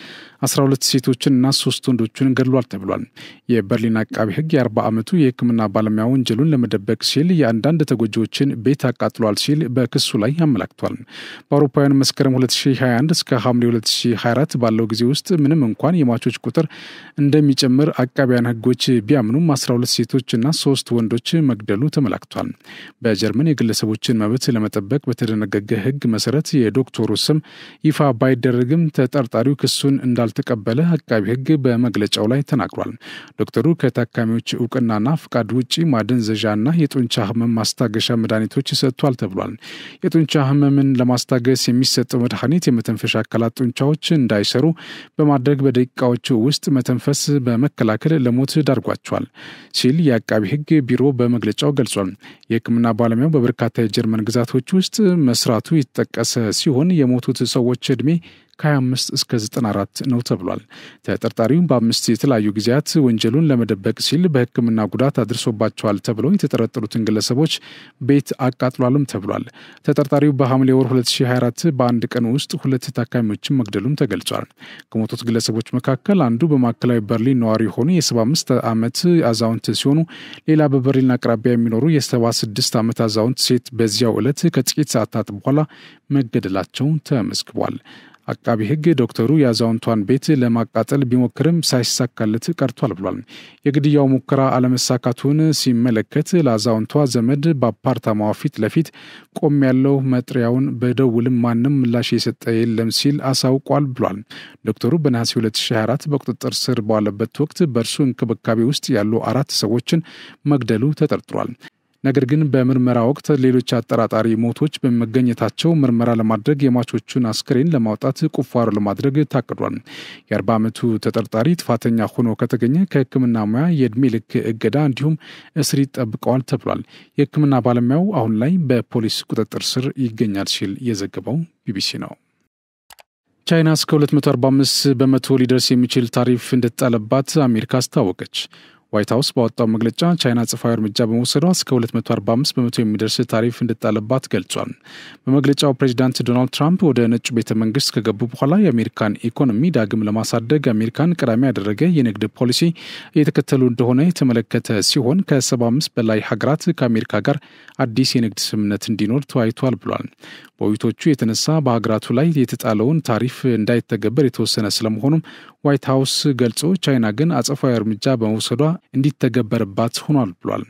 12 ሴቶችንና 3 ወንዶችን ገድሏል ተብሏል። የበርሊን አቃቢ ሕግ የ40 ዓመቱ የሕክምና ባለሙያ ወንጀሉን ለመደበቅ ሲል የአንዳንድ ተጎጂዎችን ቤት አቃጥሏል ሲል በክሱ ላይ አመላክቷል። በአውሮፓውያን መስከረም 2021 እስከ ሐምሌ 2024 ባለው ጊዜ ውስጥ ምንም እንኳን የሟቾች ቁጥር እንደሚጨምር አቃቢያን ሕጎች ቢያምኑም 12 ሴቶችና 3 ወንዶች መግደሉ ተመላክቷል። በጀርመን የግለሰቦችን መብት ለመጠበቅ በተደነገገ ሕግ መሰረት የዶክተሩ ስም ይፋ ባይደረግም ተጠርጣሪው ክሱን እንዳልተቀበለ አቃቢ ሕግ በመግለጫው ላይ ተናግሯል። ዶክተሩ ከታካሚዎች እውቅናና ፍቃድ ውጪ ማደንዘዣና የጡንቻ ህመም ማስታገሻ መድኃኒቶች ሰጥቷል ተብሏል። የጡንቻ ህመምን ለማስታገስ የሚሰጠው መድኃኒት የመተንፈሻ አካላት ጡንቻዎች እንዳይሰሩ በማድረግ በደቂቃዎች ውስጥ መተንፈስ በመከላከል ለሞት ዳርጓቸዋል ሲል የአቃቢ ሕግ ቢሮ በመግለጫው ገልጿል። የሕክምና ባለሙያው በበርካታ የጀርመን ግዛቶች ውስጥ መስራቱ የተጠቀሰ ሲሆን የሞቱት ሰዎች ዕድሜ ከ25 እስከ 94 ነው ተብሏል። ተጠርጣሪው በ5 የተለያዩ ጊዜያት ወንጀሉን ለመደበቅ ሲል በሕክምና ጉዳት አድርሶባቸዋል ተብለው የተጠረጠሩትን ግለሰቦች ቤት አቃጥሏልም ተብሏል። ተጠርጣሪው በሐምሌ ወር 2024 በአንድ ቀን ውስጥ 2 ታካሚዎችን መግደሉም ተገልጿል። ከሞቱት ግለሰቦች መካከል አንዱ በማዕከላዊ በርሊን ነዋሪ የሆኑ የ75 ዓመት አዛውንት ሲሆኑ ሌላ በበርሊን አቅራቢያ የሚኖሩ የ76 ዓመት አዛውንት ሴት በዚያው ዕለት ከጥቂት ሰዓታት በኋላ መገደላቸው ተመዝግቧል። አቃቢ ሕግ ዶክተሩ ያዛውንቷን ቤት ለማቃጠል ቢሞክርም ሳይሳካለት ቀርቷል ብሏል። የግድያው ሙከራ አለመሳካቱን ሲመለከት ለአዛውንቷ ዘመድ በአፓርታማዋ ፊት ለፊት ቆም ያለው መጥሪያውን በደውልም ማንም ምላሽ የሰጠ የለም ሲል አሳውቋል ብሏል። ዶክተሩ በነሐሴ 2024 በቁጥጥር ስር በዋለበት ወቅት በእርሱ እንክብካቤ ውስጥ ያሉ 4 ሰዎችን መግደሉ ተጠርጥሯል። ነገር ግን በምርመራ ወቅት ሌሎች አጠራጣሪ ሞቶች በመገኘታቸው ምርመራ ለማድረግ የሟቾቹን አስክሬን ለማውጣት ቁፋሮ ለማድረግ ታቅዷል። የ40 ዓመቱ ተጠርጣሪ ጥፋተኛ ሆኖ ከተገኘ ከሕክምና ሙያ የዕድሜ ልክ እገዳ እንዲሁም እስር ይጠብቀዋል ተብሏል። የሕክምና ባለሙያው አሁን ላይ በፖሊስ ቁጥጥር ስር ይገኛል ሲል የዘገበው ቢቢሲ ነው። ቻይና እስከ 245 በመቶ ሊደርስ የሚችል ታሪፍ እንደተጣለባት አሜሪካ አስታወቀች። ዋይት ሃውስ ባወጣው መግለጫ ቻይና ጽፋዊ እርምጃ በመውሰዷ እስከ 245 በመቶ የሚደርስ ታሪፍ እንድጣለባት ገልጿል። በመግለጫው ፕሬዚዳንት ዶናልድ ትራምፕ ወደ ነጩ ቤተ መንግስት ከገቡ በኋላ የአሜሪካን ኢኮኖሚ ዳግም ለማሳደግ አሜሪካን ቀዳሚ ያደረገ የንግድ ፖሊሲ እየተከተሉ እንደሆነ የተመለከተ ሲሆን ከ75 በላይ ሀገራት ከአሜሪካ ጋር አዲስ የንግድ ስምምነት እንዲኖር ተወያይቷል ብሏል። በውይይቶቹ የተነሳ በሀገራቱ ላይ የተጣለውን ታሪፍ እንዳይተገበር የተወሰነ ስለመሆኑም ዋይት ሃውስ ገልጾ ቻይና ግን አጸፋዊ እርምጃ በመውሰዷ እንዲተገበርባት ሆኗል ብሏል።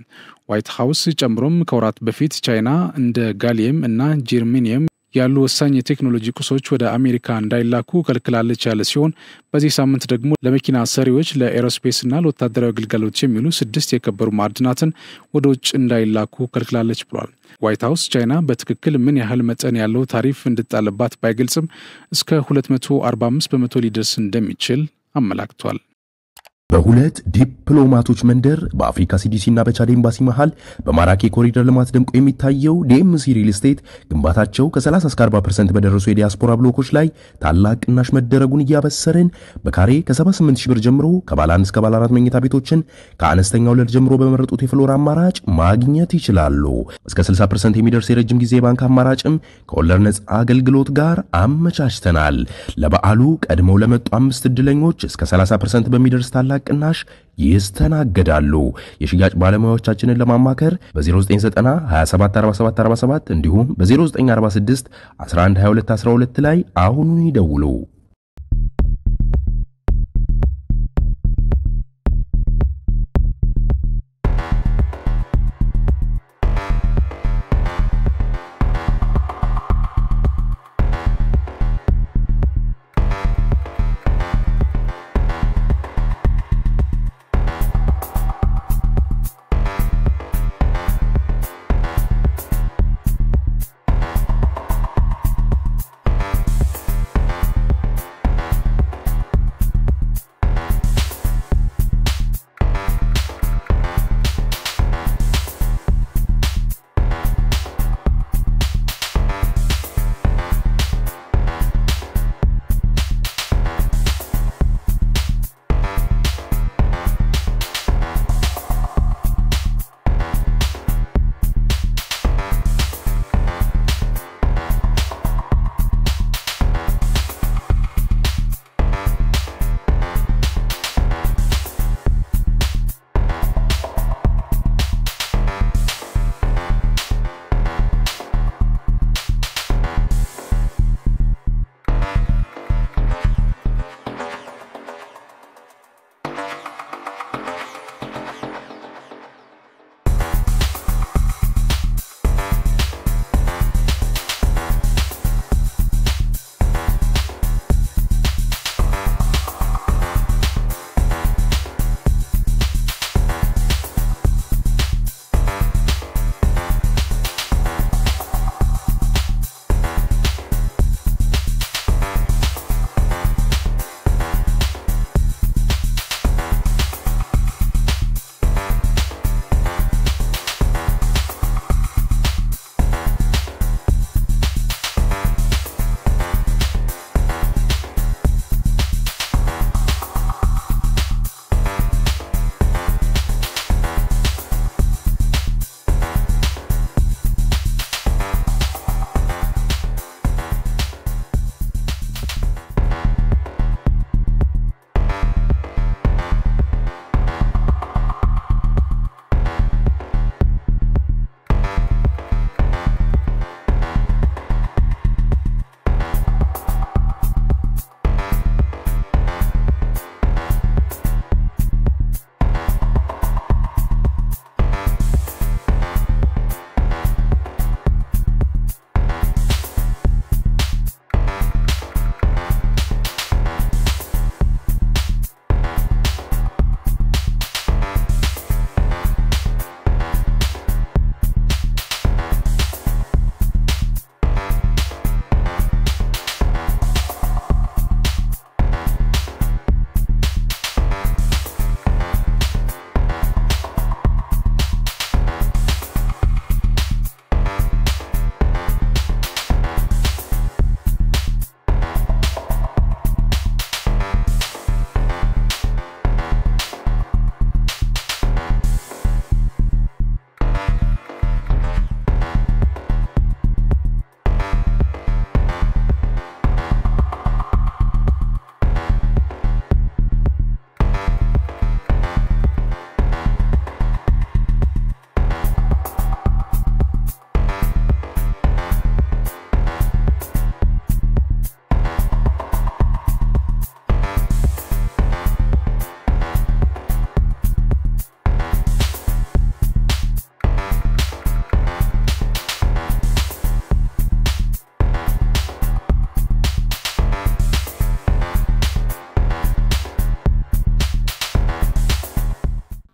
ዋይት ሃውስ ጨምሮም ከወራት በፊት ቻይና እንደ ጋሊየም እና ጀርሜኒየም ያሉ ወሳኝ የቴክኖሎጂ ቁሶች ወደ አሜሪካ እንዳይላኩ ከልክላለች ያለ ሲሆን በዚህ ሳምንት ደግሞ ለመኪና ሰሪዎች ለኤሮስፔስ እና ለወታደራዊ አገልግሎት የሚሉ 6 የከበሩ ማዕድናትን ወደ ውጭ እንዳይላኩ ከልክላለች ብሏል። ዋይት ሃውስ ቻይና በትክክል ምን ያህል መጠን ያለው ታሪፍ እንድጣለባት ባይገልጽም እስከ 245 በመቶ ሊደርስ እንደሚችል አመላክቷል። በሁለት ዲፕሎማቶች መንደር በአፍሪካ ሲዲሲ እና በቻድ ኤምባሲ መሃል በማራኪ ኮሪደር ልማት ደምቆ የሚታየው ዲኤምሲ ሪል ስቴት ግንባታቸው ከ30 እስከ 40% በደረሱ የዲያስፖራ ብሎኮች ላይ ታላቅ ቅናሽ መደረጉን እያበሰርን በካሬ ከ78,000 ብር ጀምሮ ከባለ 1 እስከ ባለ 4 መኝታ ቤቶችን ከአነስተኛ ወለል ጀምሮ በመረጡት የፍሎር አማራጭ ማግኘት ይችላሉ። እስከ 60% የሚደርስ የረጅም ጊዜ ባንክ አማራጭም ከወለድ ነጻ አገልግሎት ጋር አመቻችተናል። ለበዓሉ ቀድመው ለመጡ 5 እድለኞች እስከ 30% በሚደርስ ታላቅ ቅናሽ ይስተናገዳሉ። የሽያጭ ባለሙያዎቻችንን ለማማከር በ0990 274747 እንዲሁም በ0946 112212 ላይ አሁኑን ይደውሉ።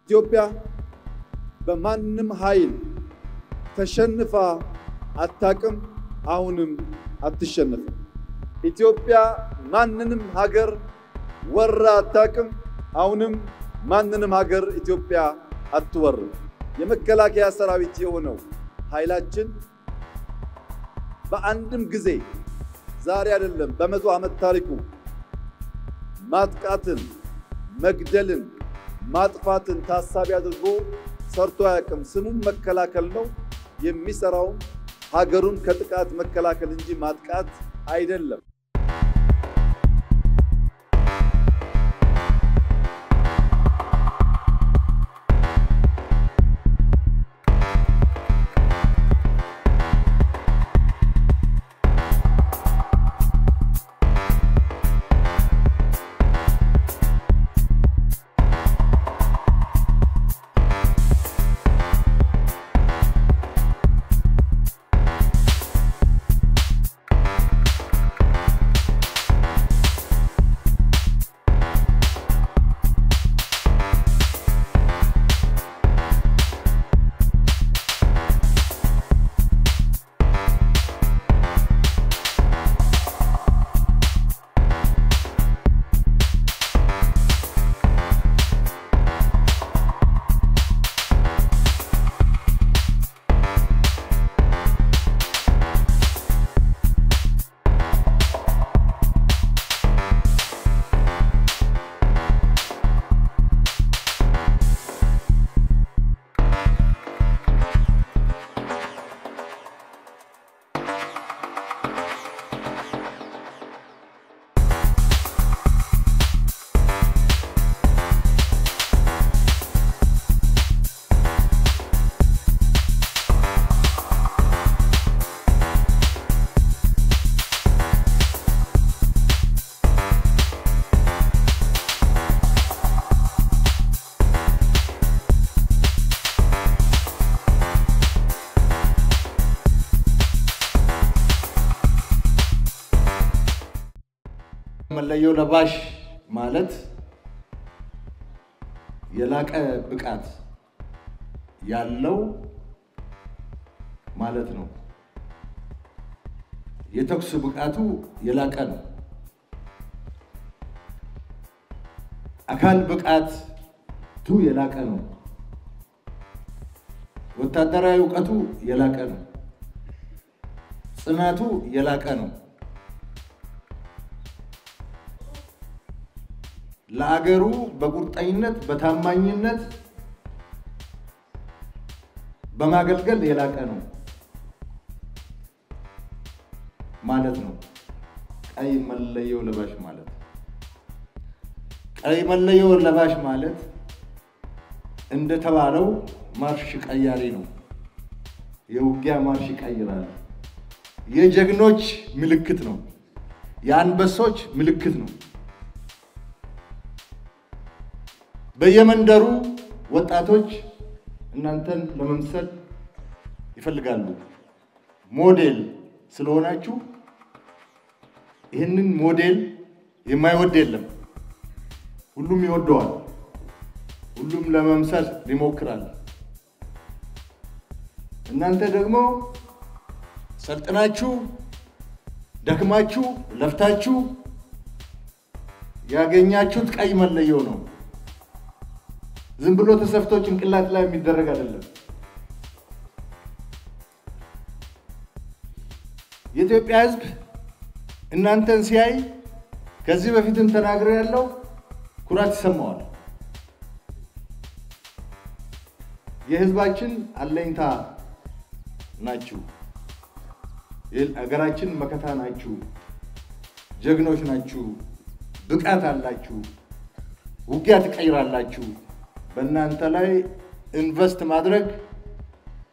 ኢትዮጵያ በማንም ኃይል ተሸንፋ አታቅም፣ አሁንም አትሸነፍም። ኢትዮጵያ ማንንም ሀገር ወራ አታቅም፣ አሁንም ማንንም ሀገር ኢትዮጵያ አትወርም። የመከላከያ ሰራዊት የሆነው ኃይላችን በአንድም ጊዜ ዛሬ አይደለም በመቶ ዓመት ታሪኩ ማጥቃትን፣ መግደልን፣ ማጥፋትን ታሳቢ አድርጎ ሰርቶ አያውቅም። ስሙም መከላከል ነው። የሚሰራው ሀገሩን ከጥቃት መከላከል እንጂ ማጥቃት አይደለም። መለዮ ለባሽ ማለት የላቀ ብቃት ያለው ማለት ነው። የተኩስ ብቃቱ የላቀ ነው። አካል ብቃቱ የላቀ ነው። ወታደራዊ እውቀቱ የላቀ ነው። ጽናቱ የላቀ ነው። ለአገሩ በቁርጠኝነት በታማኝነት በማገልገል የላቀ ነው ማለት ነው። ቀይ መለዮ ለባሽ ማለት ቀይ መለዮ ለባሽ ማለት እንደተባለው ማርሽ ቀያሪ ነው። የውጊያ ማርሽ ይቀይራል። የጀግኖች ምልክት ነው። የአንበሶች ምልክት ነው። በየመንደሩ ወጣቶች እናንተን ለመምሰል ይፈልጋሉ። ሞዴል ስለሆናችሁ ይህንን ሞዴል የማይወድ የለም። ሁሉም ይወደዋል። ሁሉም ለመምሰል ይሞክራል። እናንተ ደግሞ ሰልጥናችሁ ደክማችሁ ለፍታችሁ ያገኛችሁት ቀይ መለዮ ነው። ዝም ብሎ ተሰፍቶ ጭንቅላት ላይ የሚደረግ አይደለም። የኢትዮጵያ ሕዝብ እናንተን ሲያይ ከዚህ በፊትም ተናግሬ ያለው ኩራት ይሰማዋል። የሕዝባችን አለኝታ ናችሁ። የሀገራችን መከታ ናችሁ። ጀግኖች ናችሁ። ብቃት አላችሁ። ውጊያ ትቀይራላችሁ። በእናንተ ላይ ኢንቨስት ማድረግ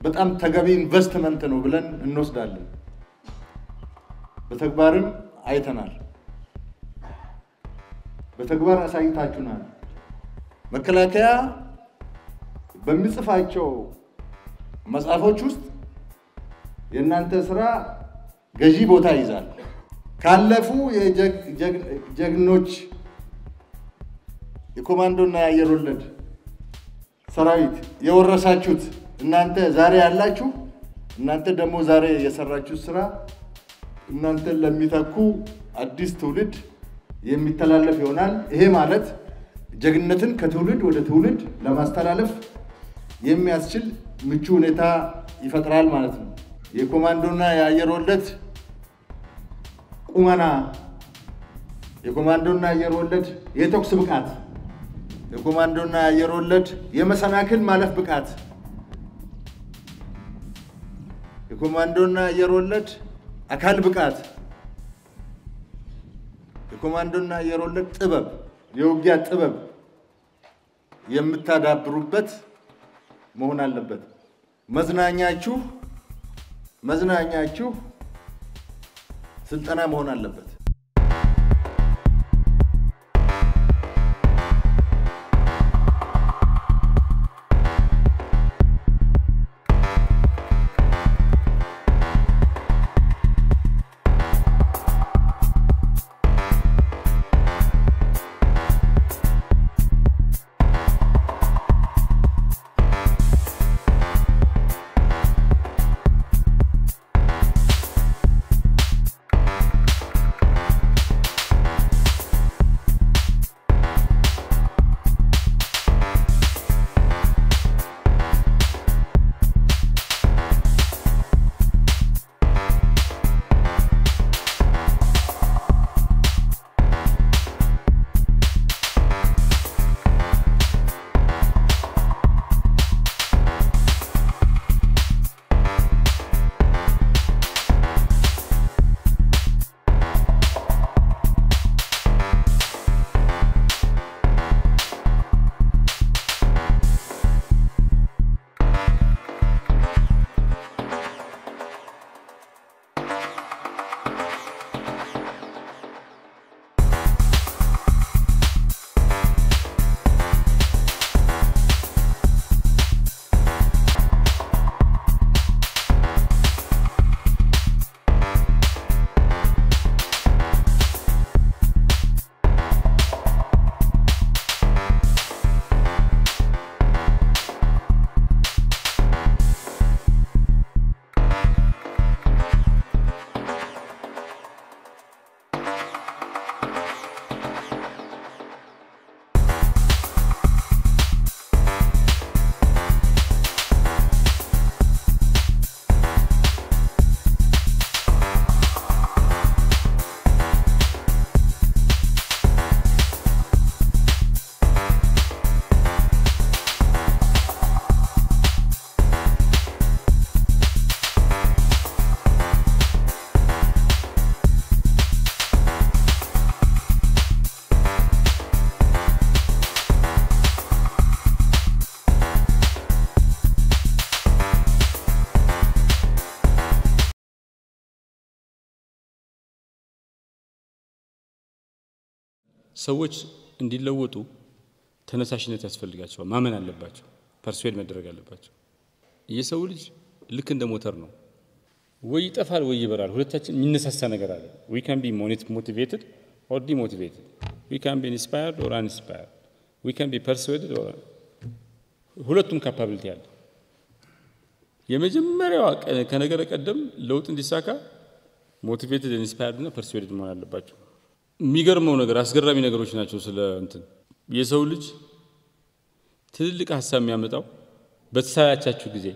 በጣም ተገቢ ኢንቨስትመንት ነው ብለን እንወስዳለን። በተግባርም አይተናል። በተግባር አሳይታችሁናል። መከላከያ በሚጽፋቸው መጽሐፎች ውስጥ የእናንተ ስራ ገዢ ቦታ ይዛል። ካለፉ የጀግኖች የኮማንዶና የአየር ወለድ ሰራዊት የወረሳችሁት እናንተ ዛሬ ያላችሁ እናንተ ደግሞ ዛሬ የሰራችሁት ስራ እናንተ ለሚተኩ አዲስ ትውልድ የሚተላለፍ ይሆናል። ይሄ ማለት ጀግንነትን ከትውልድ ወደ ትውልድ ለማስተላለፍ የሚያስችል ምቹ ሁኔታ ይፈጥራል ማለት ነው። የኮማንዶና የአየር ወለድ ቁመና የኮማንዶና የአየር ወለድ የተኩስ ብቃት የኮማንዶና የአየር ወለድ የመሰናክል ማለፍ ብቃት የኮማንዶና የአየር ወለድ አካል ብቃት የኮማንዶና የአየር ወለድ ጥበብ የውጊያ ጥበብ የምታዳብሩበት መሆን አለበት። መዝናኛችሁ ስልጠና መሆን አለበት። ሰዎች እንዲለወጡ ተነሳሽነት ያስፈልጋቸዋል። ማመን አለባቸው። ፐርሱዌድ መደረግ አለባቸው። የሰው ልጅ ልክ እንደ ሞተር ነው። ወይ ይጠፋል ወይ ይበራል። ሁለታችን የሚነሳሳ ነገር አለ። we can be motivated or demotivated. we can be inspired or uninspired. we can be persuaded or ሁለቱም ካፓቢሊቲ አለ። የመጀመሪያው ከነገር ቀደም ለውጥ እንዲሳካ ሞቲቬትድ ኢንስፓየርድ እና ፐርሱዌድድ መሆን አለባቸው። የሚገርመው ነገር አስገራሚ ነገሮች ናቸው። ስለ እንትን የሰው ልጅ ትልቅ ሐሳብ የሚያመጣው በተሳያቻችሁ ጊዜ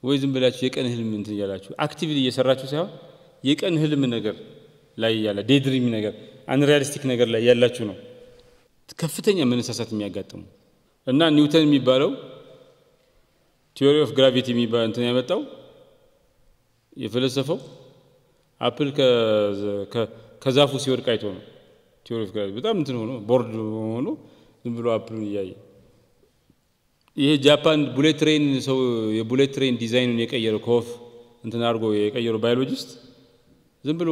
ወይ ዝም ብላችሁ የቀን ህልም እንትን ያላችሁ አክቲቭሊ እየሰራችሁ ሳይሆን የቀን ህልም ነገር ላይ ያለ ዴድሪም ነገር አንሪያሊስቲክ ነገር ላይ ያላችሁ ነው ከፍተኛ መነሳሳት የሚያጋጥሙ እና ኒውተን የሚባለው ቲዮሪ ኦፍ ግራቪቲ የሚባል እንትን ያመጣው የፈለሰፈው አፕል ከዛፉ ሲወድቅ አይቶ ነው። ቲዮሪ ኦፍ ግራቪቲ በጣም እንትን ሆኖ ቦርድ ሆኖ ዝም ብሎ አፕሉን እያየ ይሄ ጃፓን ቡሌት ትሬን ሰው የቡሌት ትሬን ዲዛይኑን የቀየረው ከወፍ እንትን አድርጎ የቀየረው ባዮሎጂስት ዝም ብሎ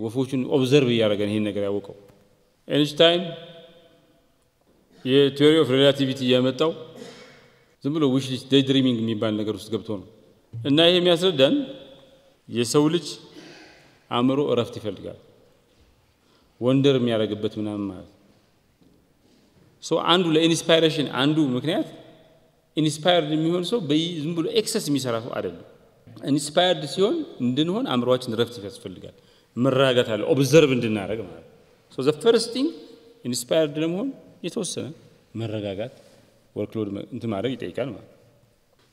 ወፎቹን ኦብዘርቭ እያደረገ ይሄን ነገር ያወቀው። አይንስታይን የቲዮሪ ኦፍ ሪላቲቪቲ ያመጣው ዝም ብሎ ዊሽ ሊስት ዴይ ድሪሚንግ የሚባል ነገር ውስጥ ገብቶ ነው። እና ይሄ የሚያስረዳን የሰው ልጅ አእምሮ እረፍት ይፈልጋል። ወንደር የሚያደርግበት ምናምን ማለት አንዱ ለኢንስፓይሬሽን አንዱ ምክንያት ኢንስፓየርድ የሚሆን ሰው ዝም ብሎ ኤክሰስ የሚሰራ ሰው አይደለም። ኢንስፓየርድ ሲሆን እንድንሆን አእምሮአችን ረፍት ያስፈልጋል፣ መረጋጋት አለ፣ ኦብዘርቭ እንድናደርግ ማለት ነው። ዘ ፈርስት ቲንግ ኢንስፓየርድ ለመሆን የተወሰነ መረጋጋት ወርክሎድ እንትን ማድረግ ይጠይቃል ማለት ነው።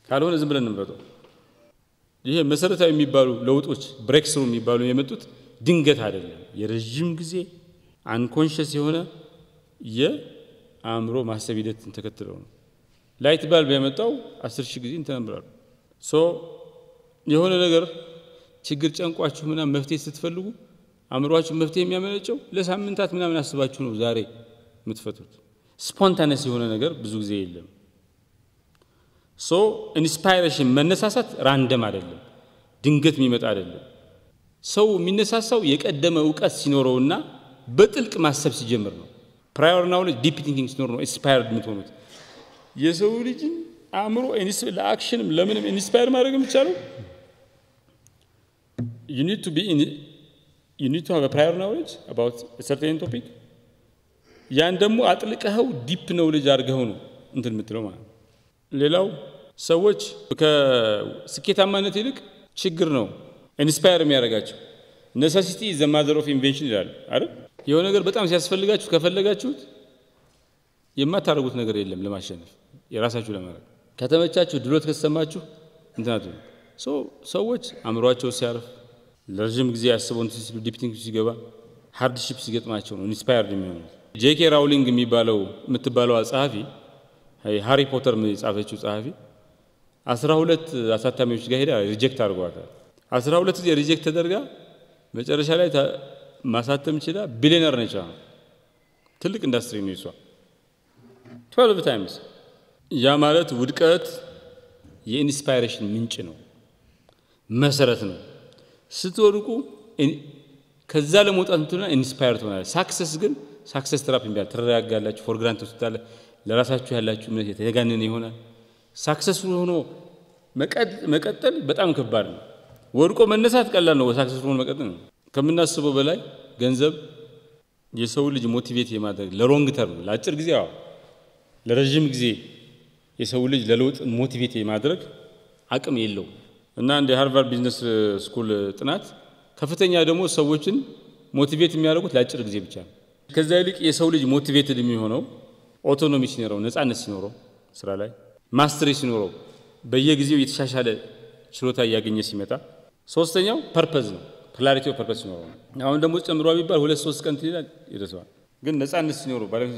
ካልሆነ ዝም ብለን እንምረጠው። ይሄ መሰረታዊ የሚባሉ ለውጦች ብሬክ ስሩ የሚባሉ የመጡት ድንገት አይደለም። የረጅም ጊዜ አንኮንሽስ የሆነ የአእምሮ ማሰብ ሂደትን ተከትለው ነው። ላይት ባልብ ያመጣው 10,000 ጊዜ እንተነብራሉ። የሆነ ነገር ችግር ጨንቋችሁ ምናምን መፍትሄ ስትፈልጉ አእምሮአችሁ መፍትሄ የሚያመነጨው ለሳምንታት ምናምን አስባችሁ ነው ዛሬ የምትፈቱት። ስፖንታነስ የሆነ ነገር ብዙ ጊዜ የለም። ኢንስፓይሬሽን መነሳሳት ራንደም አይደለም፣ ድንገት የሚመጣ አይደለም። ሰው የሚነሳሳው የቀደመ ዕውቀት ሲኖረውና በጥልቅ ማሰብ ሲጀምር ነው። ፕራዮር ናውሌጅ ዲፕ ቲንኪንግ ሲኖር ነው ኢንስፓየርድ የምትሆኑት። የሰው ልጅ አእምሮ ለአክሽንም ለምንም ኢንስፓየር ማድረግ የሚቻለው you need to have a prior knowledge about a certain topic. ያን ደግሞ አጥልቀኸው ዲፕ ኖውሌጅ አድርገው ነው እንትን የምትለው ማለት ነው። ሌላው ሰዎች ከስኬታማነት ይልቅ ችግር ነው ኢንስፓየር የሚያደርጋቸው። ኔሴሲቲ ኢዝ ዘ ማዘር ኦፍ ኢንቬንሽን ይላል አይደል? የሆነ ነገር በጣም ሲያስፈልጋችሁ ከፈለጋችሁት የማታደርጉት ነገር የለም ለማሸነፍ የራሳችሁ ለማድረግ ከተመቻችሁ ድሎት ከሰማችሁ እንትናቱ ሰዎች አእምሮአቸው ሲያርፍ ለረጅም ጊዜ ያስበው እንትን ሲሉ ዲፕ ቲንክ ሲገባ ሃርድሺፕ ሲገጥማቸው ነው ኢንስፓየርድ የሚሆኑት። ጄኬ ራውሊንግ የምትባለው ጸሐፊ ሃሪ ፖተር የጻፈችው ጸሐፊ 12 አሳታሚዎች ጋር ሄዳ ሪጀክት አድርጓታል። 12 ጊዜ ሪጀክት ተደርጋ መጨረሻ ላይ ማሳተም ችላ ቢሊየነር ነች። ትልቅ ኢንዱስትሪ ነው እሷ 12 ታይምስ። ያ ማለት ውድቀት የኢንስፓይሬሽን ምንጭ ነው፣ መሰረት ነው። ስትወድቁ ከዛ ለመውጣት እንትና ኢንስፓየር ትሆናለህ። ሳክሰስ ግን ሳክሰስ ትራፕ ይባላል። ትረጋጋላችሁ፣ ፎር ግራንት ትወስዳለህ። ለራሳችሁ ያላችሁ እምነት የተጋነነ ይሆናል። ሳክሰስፉል ሆኖ መቀጠል በጣም ከባድ ነው። ወድቆ መነሳት ቀላል ነው፣ ሳክሰስፉል ሆኖ መቀጠል ነው። ከምናስበው በላይ ገንዘብ የሰው ልጅ ሞቲቬት የማድረግ ለሎንግ ተርም ለአጭር ጊዜ ለረጅም ጊዜ የሰው ልጅ ለለውጥ ሞቲቬት የማድረግ አቅም የለው እና እንደ ሃርቫርድ ቢዝነስ ስኩል ጥናት ከፍተኛ ደግሞ ሰዎችን ሞቲቬት የሚያደርጉት ለአጭር ጊዜ ብቻ ነው። ከዛ ይልቅ የሰው ልጅ ሞቲቬትድ የሚሆነው ኦቶኖሚ ሲኖረው፣ ነፃነት ሲኖረው፣ ስራ ላይ ማስተሪ ሲኖረው፣ በየጊዜው የተሻሻለ ችሎታ እያገኘ ሲመጣ፣ ሶስተኛው ፐርፐዝ ነው። ክላሪቲ ኦፍ ፐርፐዝ ሲኖረው ነው። አሁን ደግሞ ጨምሯ ቢባል 2-3 ቀን ይደርሳል። ግን ነፃነት ሲኖረው ባለፈ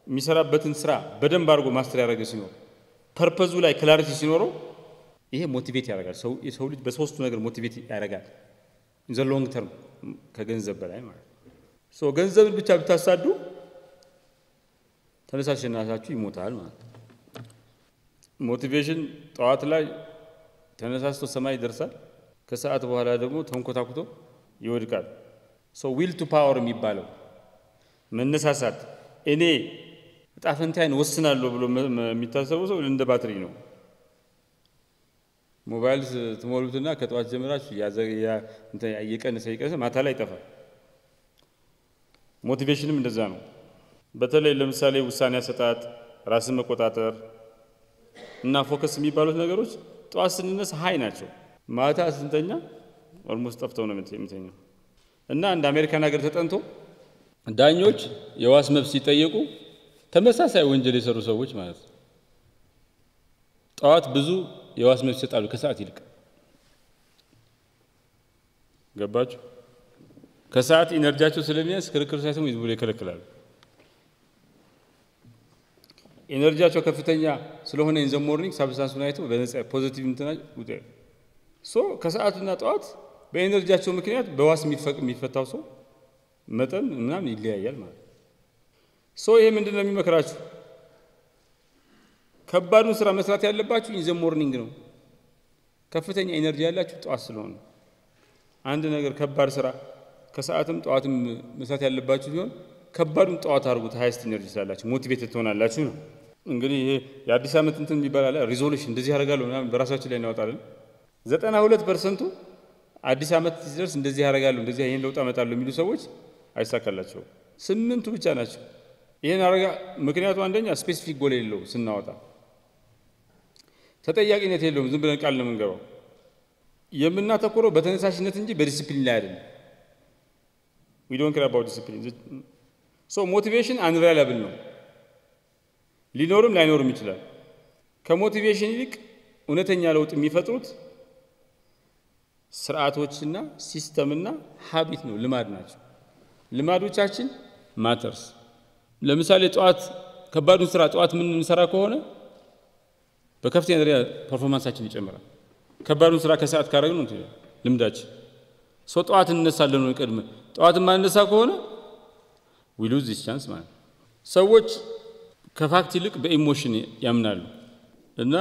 የሚሰራበትን ስራ በደንብ አድርጎ ማስተር ያደረገ ሲኖር፣ ፐርፐዙ ላይ ክላሪቲ ሲኖረው ይሄ ሞቲቬት ያደርጋል። የሰው ልጅ በሶስቱ ነገር ሞቲቬት ያደርጋል ኢን ዘ ሎንግ ተርም ከገንዘብ በላይ ማለት ነው። ገንዘብን ብቻ ብታሳዱ ተነሳሽነታችሁ ይሞታል ማለት ነው። ሞቲቬሽን ጠዋት ላይ ተነሳስቶ ሰማይ ይደርሳል፣ ከሰዓት በኋላ ደግሞ ተንኮታኩቶ ይወድቃል። ዊል ቱ ፓወር የሚባለው መነሳሳት እኔ ጣፈንታይን ወስናለሁ ብሎ የሚታሰበው ሰው እንደ ባትሪ ነው። ሞባይል ትሞሉትና ከጠዋት ጀምራችሁ እየቀነሰ ማታ ላይ ይጠፋል። ሞቲቬሽንም እንደዛ ነው። በተለይ ለምሳሌ ውሳኔ አሰጣጥ፣ ራስን መቆጣጠር እና ፎከስ የሚባሉት ነገሮች ጠዋት ስንነሳ ሃይ ናቸው፣ ማታ ስንተኛ ኦልሞስት ጠፍተው ነው የምተኛው። እና እንደ አሜሪካን ሀገር ተጠንቶ ዳኞች የዋስ መብት ሲጠየቁ ተመሳሳይ ወንጀል የሰሩ ሰዎች ማለት ነው ጠዋት ብዙ የዋስ መብት ይሰጣሉ ከሰዓት ይልቅ። ገባችሁ? ከሰዓት ኢነርጂያቸው ስለሚያንስ ክርክር ሳይሰሙ ይዝብሎ ይከለክላሉ። ኢነርጂያቸው ከፍተኛ ስለሆነ ኢን ዘ ሞርኒንግ ሳብስታንሱን አይተው በነፃ ፖዚቲቭ እንትና ከሰዓቱና ጠዋት በኢነርጂያቸው ምክንያት በዋስ የሚፈታው ሰው መጠን ምናምን ይለያያል ማለት ነው። ይሄ ምንድነው የሚመክራችሁ? ከባዱን ስራ መስራት ያለባችሁ ኢን ዘ ሞርኒንግ ነው። ከፍተኛ ኢነርጂ ያላችሁ ጠዋት ስለሆነ አንድ ነገር ከባድ ስራ ከሰዓትም ጠዋትም መስራት ያለባችሁ ቢሆን ከባዱን ጠዋት አድርጉት። ሃይስት ኢነርጂ ስላላችሁ ሞቲቬትድ ትሆናላችሁ ነው። እንግዲህ ይሄ የአዲስ ዓመት እንትን የሚባል አለ ሪዞሉሽን እንደዚህ ያደርጋለሁ ምናምን በራሳችን ላይ እናወጣለን። 92% አዲስ ዓመት ሲደርስ እንደዚህ ያደርጋለሁ እንደዚህ ይሄን ለውጥ አመጣለሁ የሚሉ ሰዎች አይሳካላቸውም። 8 ብቻ ናቸው ይሄን አረጋ ምክንያቱ አንደኛ ስፔሲፊክ ጎል የለው ስናወጣ ተጠያቂነት የለውም ዝም ብለን ቃል ነው የምንገባው የምናተኩረው በተነሳሽነት እንጂ በዲሲፕሊን ላይ አይደለም we don't care about discipline so motivation unreliable ነው ሊኖርም ላይኖርም ይችላል ከሞቲቬሽን ይልቅ እውነተኛ ለውጥ የሚፈጥሩት ስርዓቶችና ሲስተምና ሀቢት ነው ልማድ ናቸው ልማዶቻችን ማተርስ ለምሳሌ ጧት ከባዱን ስራ ጧት ምን እንሰራ ከሆነ በከፍተኛ ደረጃ ፐርፎርማንሳችን ይጨምራል ከባዱን ስራ ከሰዓት ካረግን ነው ልምዳችን ሶ ጧት እንነሳለን ነው ቀድመ ጧት ማንነሳ ከሆነ we lose this chance ማለት ሰዎች ከፋክት ይልቅ በኢሞሽን ያምናሉ እና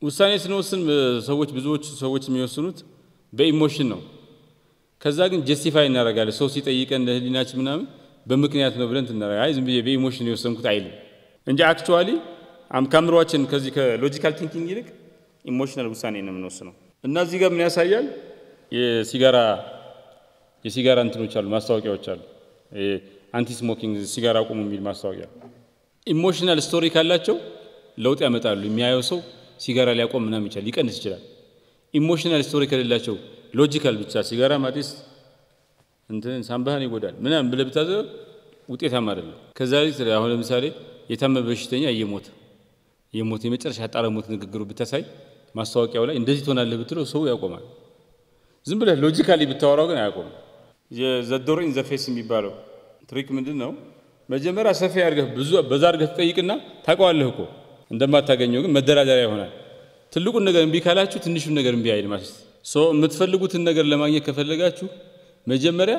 ውሳኔ ስንወስን ሰዎች ብዙዎች ሰዎች የሚወስኑት በኢሞሽን ነው ከዛ ግን ጀስቲፋይ እናደርጋለን ሰው ሲጠይቀን ለህሊናችን ምናምን በምክንያት ነው ብለን እናደርጋለን አይ ዝም ብዬ በኢሞሽን የወሰንኩት አይልም እንጂ አክቹአሊ ካምሮአችን ከዚህ ከሎጂካል ቲንኪንግ ይልቅ ኢሞሽናል ውሳኔ ነው የምንወስነው እና እዚህ ጋር ምን ያሳያል የሲጋራ እንትኖች አሉ ማስታወቂያዎች አሉ አንቲ ስሞኪንግ ሲጋራ አቁሙ የሚል ማስታወቂያ ኢሞሽናል ስቶሪ ካላቸው ለውጥ ያመጣሉ የሚያየው ሰው ሲጋራ ሊያቆም ምናምን ይችላል ሊቀንስ ይችላል ኢሞሽናል ስቶሪ ከሌላቸው ሎጂካል ብቻ ሲጋራ ማጤስ እንትን ሳምባህን ይጎዳል ምናምን ብለህ ብታዘብ ውጤታማ አይደለም ከዛ ላይ አሁን ለምሳሌ የታመመ በሽተኛ እየሞተ የመጨረሻ ጣረሞት ንግግሩ ብታሳይ ማስታወቂያው ላይ እንደዚህ ትሆናለህ ብትለው ሰው ያቆማል ዝም ብለህ ሎጂካሊ ብታወራው ግን አያቆም የዘዶር ኢን ዘ ፌስ የሚባለው ትሪክ ምንድነው መጀመሪያ ሰፊ አድርገህ ብዙ በዛ አድርገህ ትጠይቅና ታውቀዋለህ እኮ እንደማታገኘው ግን መደራደሪያ ይሆናል ትልቁን ነገር እንቢ ካላችሁ ትንሹን ነገር እንቢ አይል ማለት ሶ የምትፈልጉትን ነገር ለማግኘት ከፈለጋችሁ መጀመሪያ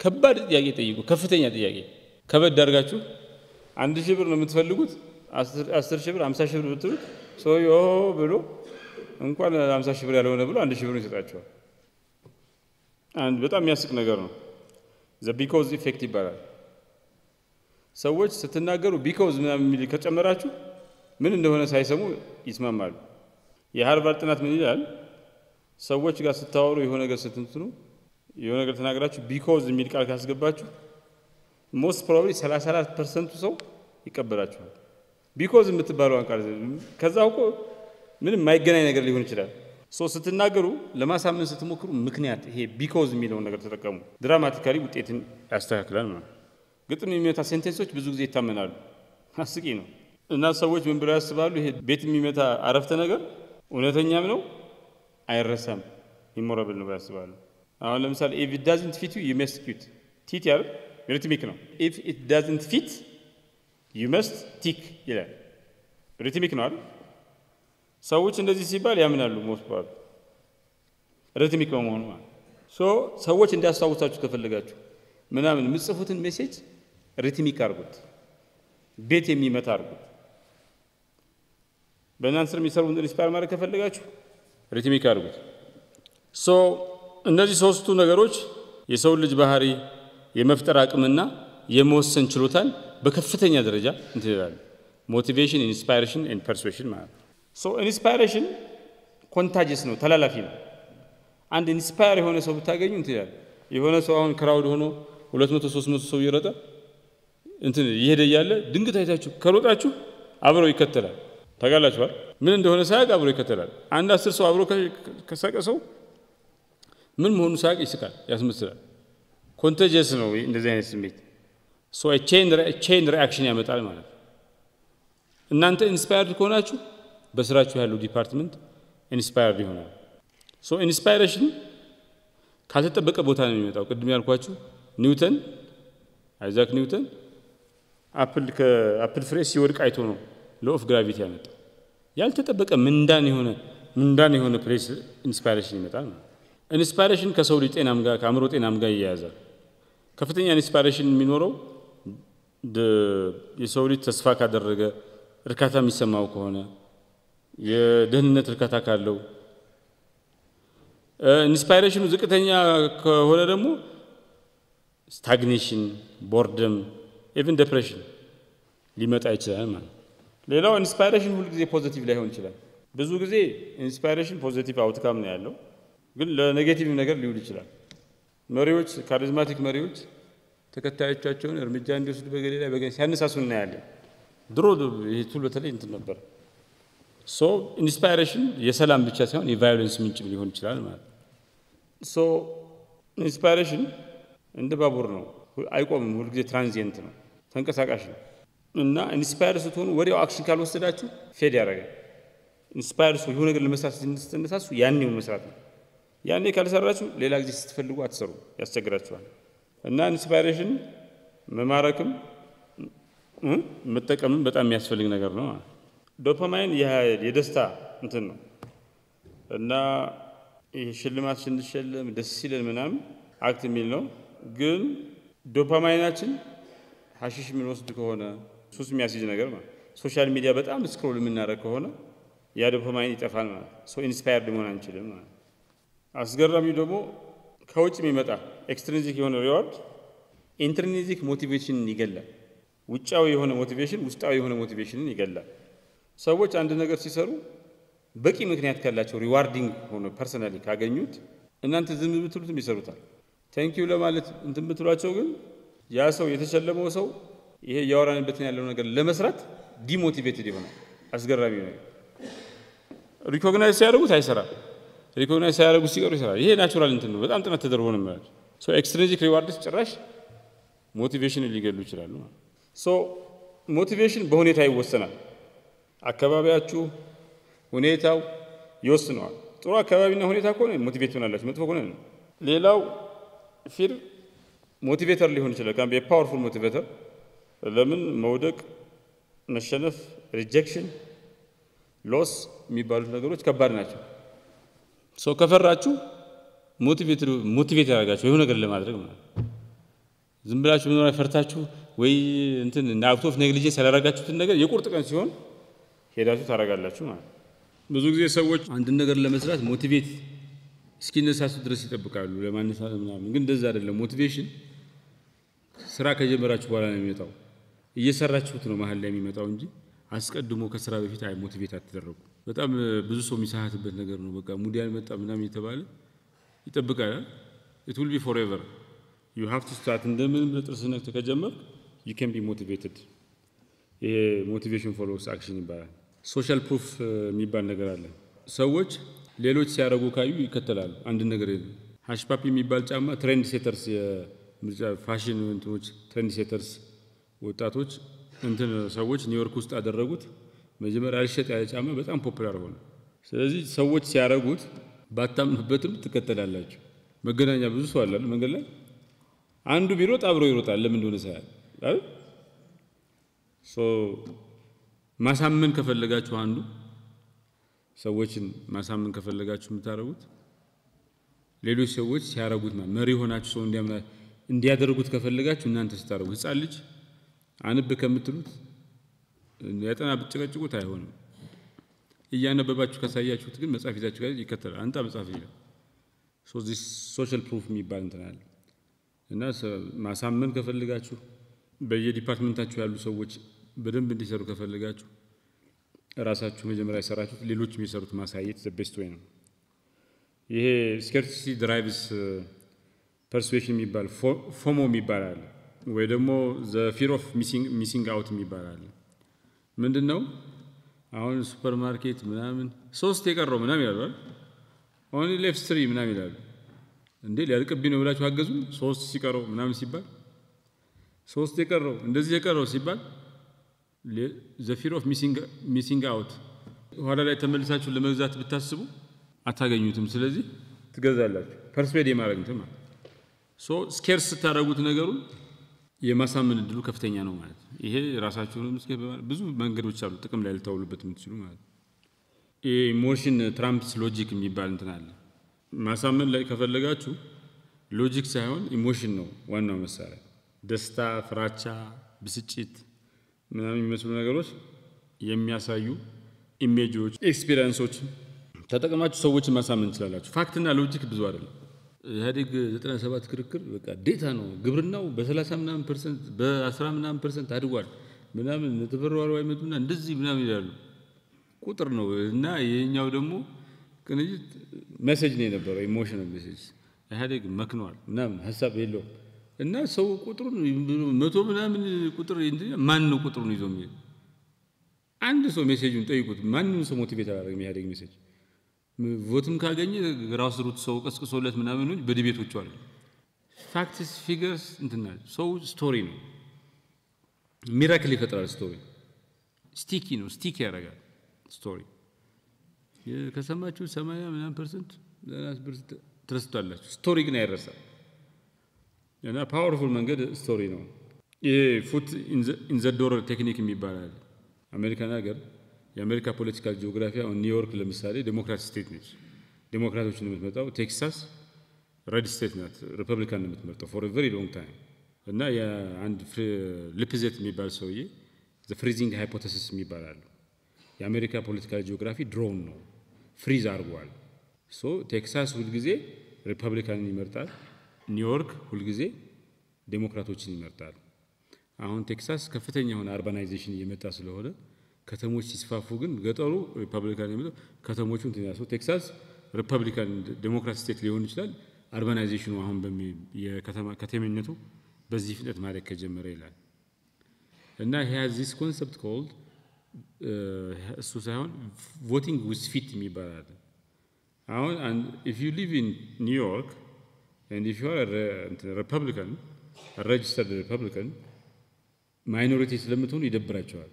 ከባድ ጥያቄ ጠይቁ ከፍተኛ ጥያቄ ከበድ አድርጋችሁ 1000 ብር ነው የምትፈልጉት 10000 ብር 50000 ብር ብትሉት ሶዮ ብሎ እንኳን 50000 ብር ያልሆነ ብሎ 1000 ብር ይሰጣችኋል አንድ በጣም የሚያስቅ ነገር ነው ዘ ቢኮዝ ኢፌክት ይባላል ሰዎች ስትናገሩ ቢኮዝ ምናምን የሚል ከጨመራችሁ ምን እንደሆነ ሳይሰሙ ይስማማሉ የሃርቫርድ ጥናት ምን ይላል ሰዎች ጋር ስታወሩ የሆነ ነገር ስትንትኑ የሆነ ነገር ተናግራችሁ ቢኮዝ የሚል ቃል ካስገባችሁ ሞስት ፕሮባብሊ 34% ሰው ይቀበላችኋል ቢኮዝ የምትባለው ቃል ከዛው እኮ ምንም ማይገናኝ ነገር ሊሆን ይችላል ሶ ስትናገሩ ለማሳመን ስትሞክሩ ምክንያት ይሄ ቢኮዝ የሚለው ነገር ተጠቀሙ ድራማቲካሊ ውጤትን ያስተካክላል ማለት ግጥም የሚመታ ሴንቴንሶች ብዙ ጊዜ ይታመናሉ አስቂ ነው እና ሰዎች ምን ብለው ያስባሉ ይሄ ቤት የሚመታ አረፍተ ነገር እውነተኛም ነው አይረሳም ኢሞራብል ነው ያስባሉ አሁን ለምሳሌ if it doesn't fit you you must quit ቲት ያር ሪትሚክ ነው if it doesn't fit you must tick ይላል ሪትሚክ ነው አይደል ሰዎች እንደዚህ ሲባል ያምናሉ ሞስት ፓርት ሪትሚክ ነው መሆኑ ሶ ሰዎች እንዲያስታውሳችሁ ከፈለጋችሁ ምናምን ምጽፉትን ሜሴጅ ሪትሚክ አድርጉት ቤት የሚመታ አድርጉት በእናንተ የሚሰሩን ኢንስፓየር ማድረግ ከፈለጋችሁ ሪትሚክ አድርጉት ሶ እነዚህ ሶስቱ ነገሮች የሰው ልጅ ባህሪ የመፍጠር አቅምና የመወሰን ችሎታን በከፍተኛ ደረጃ እንትላል ሞቲቬሽን ኢንስፓይሬሽን ኤንድ ፐርሱዌሽን ማለት ሶ ኢንስፓይሬሽን ኮንታጂየስ ነው ተላላፊ ነው አንድ ኢንስፓየር የሆነ ሰው ብታገኙ እንትላል የሆነ ሰው አሁን ክራውድ ሆኖ 200 300 ሰው ይረዳ እንትን ይሄደ ያለ ድንገት አይታችሁ ከሮጣችሁ አብረው ይከተላል ታጋላችኋል ምን እንደሆነ ሳያቅ አብረው ይከተላል አንድ 10 ሰው አብረው ከሰቀሰው ምን መሆኑ ሳያቅ ይስቃል ያስመስላል ኮንታጂየስ ነው እንደዚህ አይነት ስሜት ሶ ቼን ሪአክሽን ያመጣል ማለት እናንተ ኢንስፓየርድ ከሆናችሁ በስራችሁ ያለው ዲፓርትመንት ኢንስፓየርድ ይሆናል ሶ ኢንስፓይሬሽን ካልተጠበቀ ቦታ ነው የሚመጣው ቅድም ያልኳችሁ ኒውተን አይዛክ ኒውተን አፕል ፍሬ ሲወድቅ አይቶ ነው ሎ ኦፍ ግራቪቲ ያመጣው ያልተጠበቀ ምንዳን የሆነ ፕሌስ ኢንስፓይሬሽን ይመጣል ኢንስፓይሬሽን ከሰው ልጅ ጤናም ጋር ከአእምሮ ጤናም ጋር ይያያዛል ከፍተኛ ኢንስፓይሬሽን የሚኖረው የሰው ልጅ ተስፋ ካደረገ እርካታ የሚሰማው ከሆነ የደህንነት እርካታ ካለው ኢንስፓይሬሽኑ ዝቅተኛ ከሆነ ደግሞ ስታግኔሽን ቦርደም ኢቭን ዲፕሬሽን ሊመጣ ይችላል ማለት ሌላው ኢንስፓይሬሽን ሁሉ ጊዜ ፖዚቲቭ ላይሆን ይችላል ብዙ ጊዜ ኢንስፓይሬሽን ፖዚቲቭ አውትካም ነው ያለው ግን ለኔጌቲቭ ነገር ሊውል ይችላል መሪዎች ካሪዝማቲክ መሪዎች ተከታዮቻቸውን እርምጃ እንዲወስዱ በገሌ ላይ በገሌ ሲያነሳሱ እናያለን። ድሮ ይሄ ቱል በተለይ እንትን ነበር። ሶ ኢንስፓይሬሽን የሰላም ብቻ ሳይሆን የቫዮለንስ ምንጭ ሊሆን ይችላል ማለት ነው። ሶ ኢንስፓይሬሽን እንደ ባቡር ነው፣ አይቆምም፣ ሁልጊዜ ትራንዚየንት ነው፣ ተንቀሳቃሽ ነው። እና ኢንስፓየር ስትሆኑ ወዲያው አክሽን ካልወሰዳችሁ ፌድ ያደርጋል። ኢንስፓየር ስትሆኑ የሆነ ነገር ለመስራት ስትነሳሱ ያኔው መስራት ነው። ያኔ ካልሰራችሁ ሌላ ጊዜ ስትፈልጉ አትሰሩ፣ ያስቸግራችኋል። እና ኢንስፓይሬሽን መማረክም መጠቀምም በጣም የሚያስፈልግ ነገር ነው። ዶፓማይን የደስታ እንትን ነው እና ሽልማት ስንሸለም ደስ ሲለን ምናምን አክት የሚል ነው። ግን ዶፓማይናችን ሐሺሽ የምንወስድ ከሆነ ሱስ የሚያስይዝ ነገር ማለት ሶሻል ሚዲያ በጣም ስክሮል የምናደርግ ከሆነ ያ ዶፓማይን ይጠፋል ማለት ሶ ኢንስፓየርድ መሆን አንችልም ማለት። አስገራሚው ደግሞ ከውጭ የሚመጣ ኤክስትሪንዚክ የሆነ ሪዋርድ ኢንትሪንዚክ ሞቲቬሽንን ይገላል። ውጫዊ የሆነ ሞቲቬሽን ውስጣዊ የሆነ ሞቲቬሽንን ይገላል። ሰዎች አንድ ነገር ሲሰሩ በቂ ምክንያት ካላቸው ሪዋርዲንግ ሆኖ ፐርሰናሊ ካገኙት እናንተ ዝም ብትሉትም ይሰሩታል። ታንኪዩ ለማለት እንትን ብትሏቸው ግን ያ ሰው የተሸለመው ሰው ይሄ ያወራንበት ያለው ነገር ለመስራት ዲሞቲቬትድ ይሆናል። አስገራሚ ነው። ሪኮግናይዝ ሲያደርጉት አይሰራም። ሪኮግናይዝ ሲያደርጉት ሲቀሩ ይሰራል። ይሄ ናቹራል እንትን ነው። በጣም ጥናት ተደርጎ ነው ማለት ሶ ኤክስትሪንዚክ ሪዋርድስ ጭራሽ ሞቲቬሽንን ሊገሉ ይችላሉ። ሶ ሞቲቬሽን በሁኔታ ይወሰናል። አካባቢያችሁ ሁኔታው ይወስነዋል። ጥሩ አካባቢና ሁኔታ ከሆነ ሞቲቬት ትሆናላችሁ፣ መጥፎ ከሆነ ነው። ሌላው ፊር ሞቲቬተር ሊሆን ይችላል። ካም ፓወርፉል ሞቲቬተር። ለምን መውደቅ፣ መሸነፍ፣ ሪጀክሽን፣ ሎስ የሚባሉት ነገሮች ከባድ ናቸው። ሶ ከፈራችሁ ሞቲቬት ያደርጋችሁ የሆነ ነገር ለማድረግ ማለት ዝም ብላችሁ ምን ፈርታችሁ ወይ እንትን አውት ኦፍ ኔግሊጀንስ ያላረጋችሁትን ነገር የቁርጥ ቀን ሲሆን ሄዳችሁ ታረጋላችሁ ማለት። ብዙ ጊዜ ሰዎች አንድ ነገር ለመስራት ሞቲቬት እስኪነሳሱ ድረስ ይጠብቃሉ ለማነሳት ምናምን። ግን እንደዛ አይደለም። ሞቲቬሽን ስራ ከጀመራችሁ በኋላ ነው የሚመጣው። እየሰራችሁት ነው መሀል ላይ የሚመጣው እንጂ አስቀድሞ ከስራ በፊት አይ ሞቲቬት አትደረጉ። በጣም ብዙ ሰው የሚሳሳትበት ነገር ነው። በቃ ሙዲ ያልመጣ ምናምን የተባለ ይጠብቃል። it will be forever. you have to start እንደምንም ለጥርስ ነክተህ ከጀመርክ you can be motivated. ይሄ ሞቲቬሽን ፎሎውስ አክሽን ይባላል። ሶሻል ፕሩፍ የሚባል ነገር አለ። ሰዎች ሌሎች ሲያረጉ ካዩ ይከተላሉ። አንድ ነገር የለም። ሃሽፓፒ የሚባል ጫማ ትሬንድ ሴተርስ የምርጫ ፋሽን እንትኖች ትሬንድ ሴተርስ ወጣቶች እንትን ሰዎች ኒውዮርክ ውስጥ አደረጉት። መጀመሪያ አልሸጥ ያለ ጫማ በጣም ፖፑላር ሆነ። ስለዚህ ሰዎች ሲያረጉት ባታምኑበትም ትከተላላችሁ። መገናኛ ብዙ ሰው አለ መንገድ ላይ አንዱ ቢሮጥ አብሮ ይሮጣል። ለምን እንደሆነ ሳይል አይደል? ሶ ማሳመን ከፈለጋችሁ አንዱ ሰዎችን ማሳመን ከፈለጋችሁ የምታረጉት ሌሎች ሰዎች ሲያረጉት መሪ ሆናችሁ ሰው እንዲያደርጉት ከፈለጋችሁ እናንተ ስታረጉ ህፃን ልጅ አንብ ከምትሉት ያጠና ብትጨቀጭቁት አይሆንም። እያነበባችሁ ካሳያችሁት ግን መጻፍ ይዛችሁ ጋር ይከተላል። አንተ መጻፍ ይላል። ሶ ዚስ ሶሻል ፕሩፍ የሚባል እንትን አለ እና ማሳመን ከፈለጋችሁ በየዲፓርትመንታችሁ ያሉ ሰዎች በደንብ እንዲሰሩ ከፈለጋችሁ ራሳችሁ መጀመሪያ ይሰራችሁት ሌሎች የሚሰሩት ማሳየት ዘ ቤስት ዌይ ነው። ይሄ ስኬርሲቲ ድራይቭስ ፐርሱዌሽን የሚባል ፎሞ የሚባል አለ ወይ ደግሞ ዘ ፊር ኦፍ ሚሲንግ አውት የሚባል አለ። ምንድነው? አሁን ሱፐርማርኬት ምናምን 3 የቀረው ምናምን ይላል only left 3 ምናምን ይላል። እንዴ ሊያልቅብኝ ነው ብላችሁ አገዙ 3 ሲቀረው ምናምን ሲባል 3 የቀረው እንደዚህ የቀረው ሲባል the fear of missing out ኋላ ላይ ተመልሳችሁ ለመግዛት ብታስቡ አታገኙትም። ስለዚህ ትገዛላችሁ። ፐርስፔድ የማድረግ እንትን ማለት ሶ ስኬርስ ስታረጉት ነገሩን የማሳመን እድሉ ከፍተኛ ነው ማለት ነው። ይሄ ራሳችሁን መስከብ ብዙ መንገዶች አሉ ጥቅም ላይ ልታውሉበት የምትችሉ ማለት ነው። ኢሞሽን ትራምፕስ ሎጂክ የሚባል እንትን አለ። ማሳመን ላይ ከፈለጋችሁ ሎጂክ ሳይሆን ኢሞሽን ነው ዋናው መሳሪያ። ደስታ፣ ፍራቻ፣ ብስጭት ምናምን የሚመስሉ ነገሮች የሚያሳዩ ኢሜጆች፣ ኤክስፒሪየንሶች ተጠቅማችሁ ሰዎችን ማሳመን ትችላላችሁ። ፋክትና ሎጂክ ብዙ አይደለም። ኢህአዴግ 97 ክርክር በቃ ዴታ ነው። ግብርናው በ30% በ10% አድጓል ምናምን ተፈራዋል አይመጡና እንደዚህ ምናምን ይላሉ። ቁጥር ነው እና የኛው ደግሞ ቅንጅት ሜሴጅ ነው የነበረው ኢሞሽናል ሜሴጅ። ኢህአዴግ መክኗል ምናምን ሐሳብ የለውም እና ሰው ቁጥሩን 100 ምናምን ቁጥር ማን ነው ቁጥሩን ይዞ የሚል አንድ ሰው ሜሴጁን ጠይቁት ማንንም ሰው ሞቲቬት አላደረገም ያደግ ሜሴጅ ቮትም ካገኘ ግራስ ሩት ሰው ቀስቅሶለት ምናምን ነው በዲቤቶቹ አለ ፋክትስ ፊገርስ እንትና ሰው ስቶሪ ነው ሚራክል ይፈጥራል ስቶሪ ስቲኪ ነው ስቲክ ያደርጋል ስቶሪ ከሰማችሁ 80 ምናምን % ትረስታላችሁ ስቶሪ ግን አይረሳም እና ፓወርፉል መንገድ ስቶሪ ነው ፉት ኢን ዘ ዶር ቴክኒክ የሚባላል አሜሪካን ሀገር የአሜሪካ ፖለቲካል ጂኦግራፊ አሁን ኒውዮርክ ለምሳሌ ዴሞክራት ስቴት ነች ዴሞክራቶችን የምትመጣው ቴክሳስ ሬድ ስቴት ናት ሪፐብሊካን ነው የምትመጣው ፎር አ ቬሪ ሎንግ ታይም እና የአንድ ሊፕዜት የሚባል ሰውዬ ዘ ፍሪዚንግ ሃይፖቴሲስ የሚባላል የአሜሪካ ፖለቲካል ጂኦግራፊ ድሮን ነው ፍሪዝ አድርጓል ሶ ቴክሳስ ሁሉ ጊዜ ሪፐብሊካንን ይመርጣል ኒውዮርክ ሁሉ ጊዜ ዴሞክራቶችን ይመርጣል አሁን ቴክሳስ ከፍተኛ የሆነ አርባናይዜሽን እየመጣ ስለሆነ ከተሞች ሲስፋፉ ግን ገጠሩ ሪፐብሊካን ይመጣ ከተሞቹ እንትን ያሰው ቴክሳስ ሪፐብሊካን ዴሞክራት ስቴት ሊሆን ይችላል አርባናይዜሽኑ አሁን ከተማነቱ በዚህ ፍጥነት ማለት ከጀመረ ይላል እና he has this concept called እሱ ሳይሆን voting with feet የሚባል አሁን and if you live in New York and if you are a Republican a registered Republican minority ስለምትሆኑ ይደብራቸዋል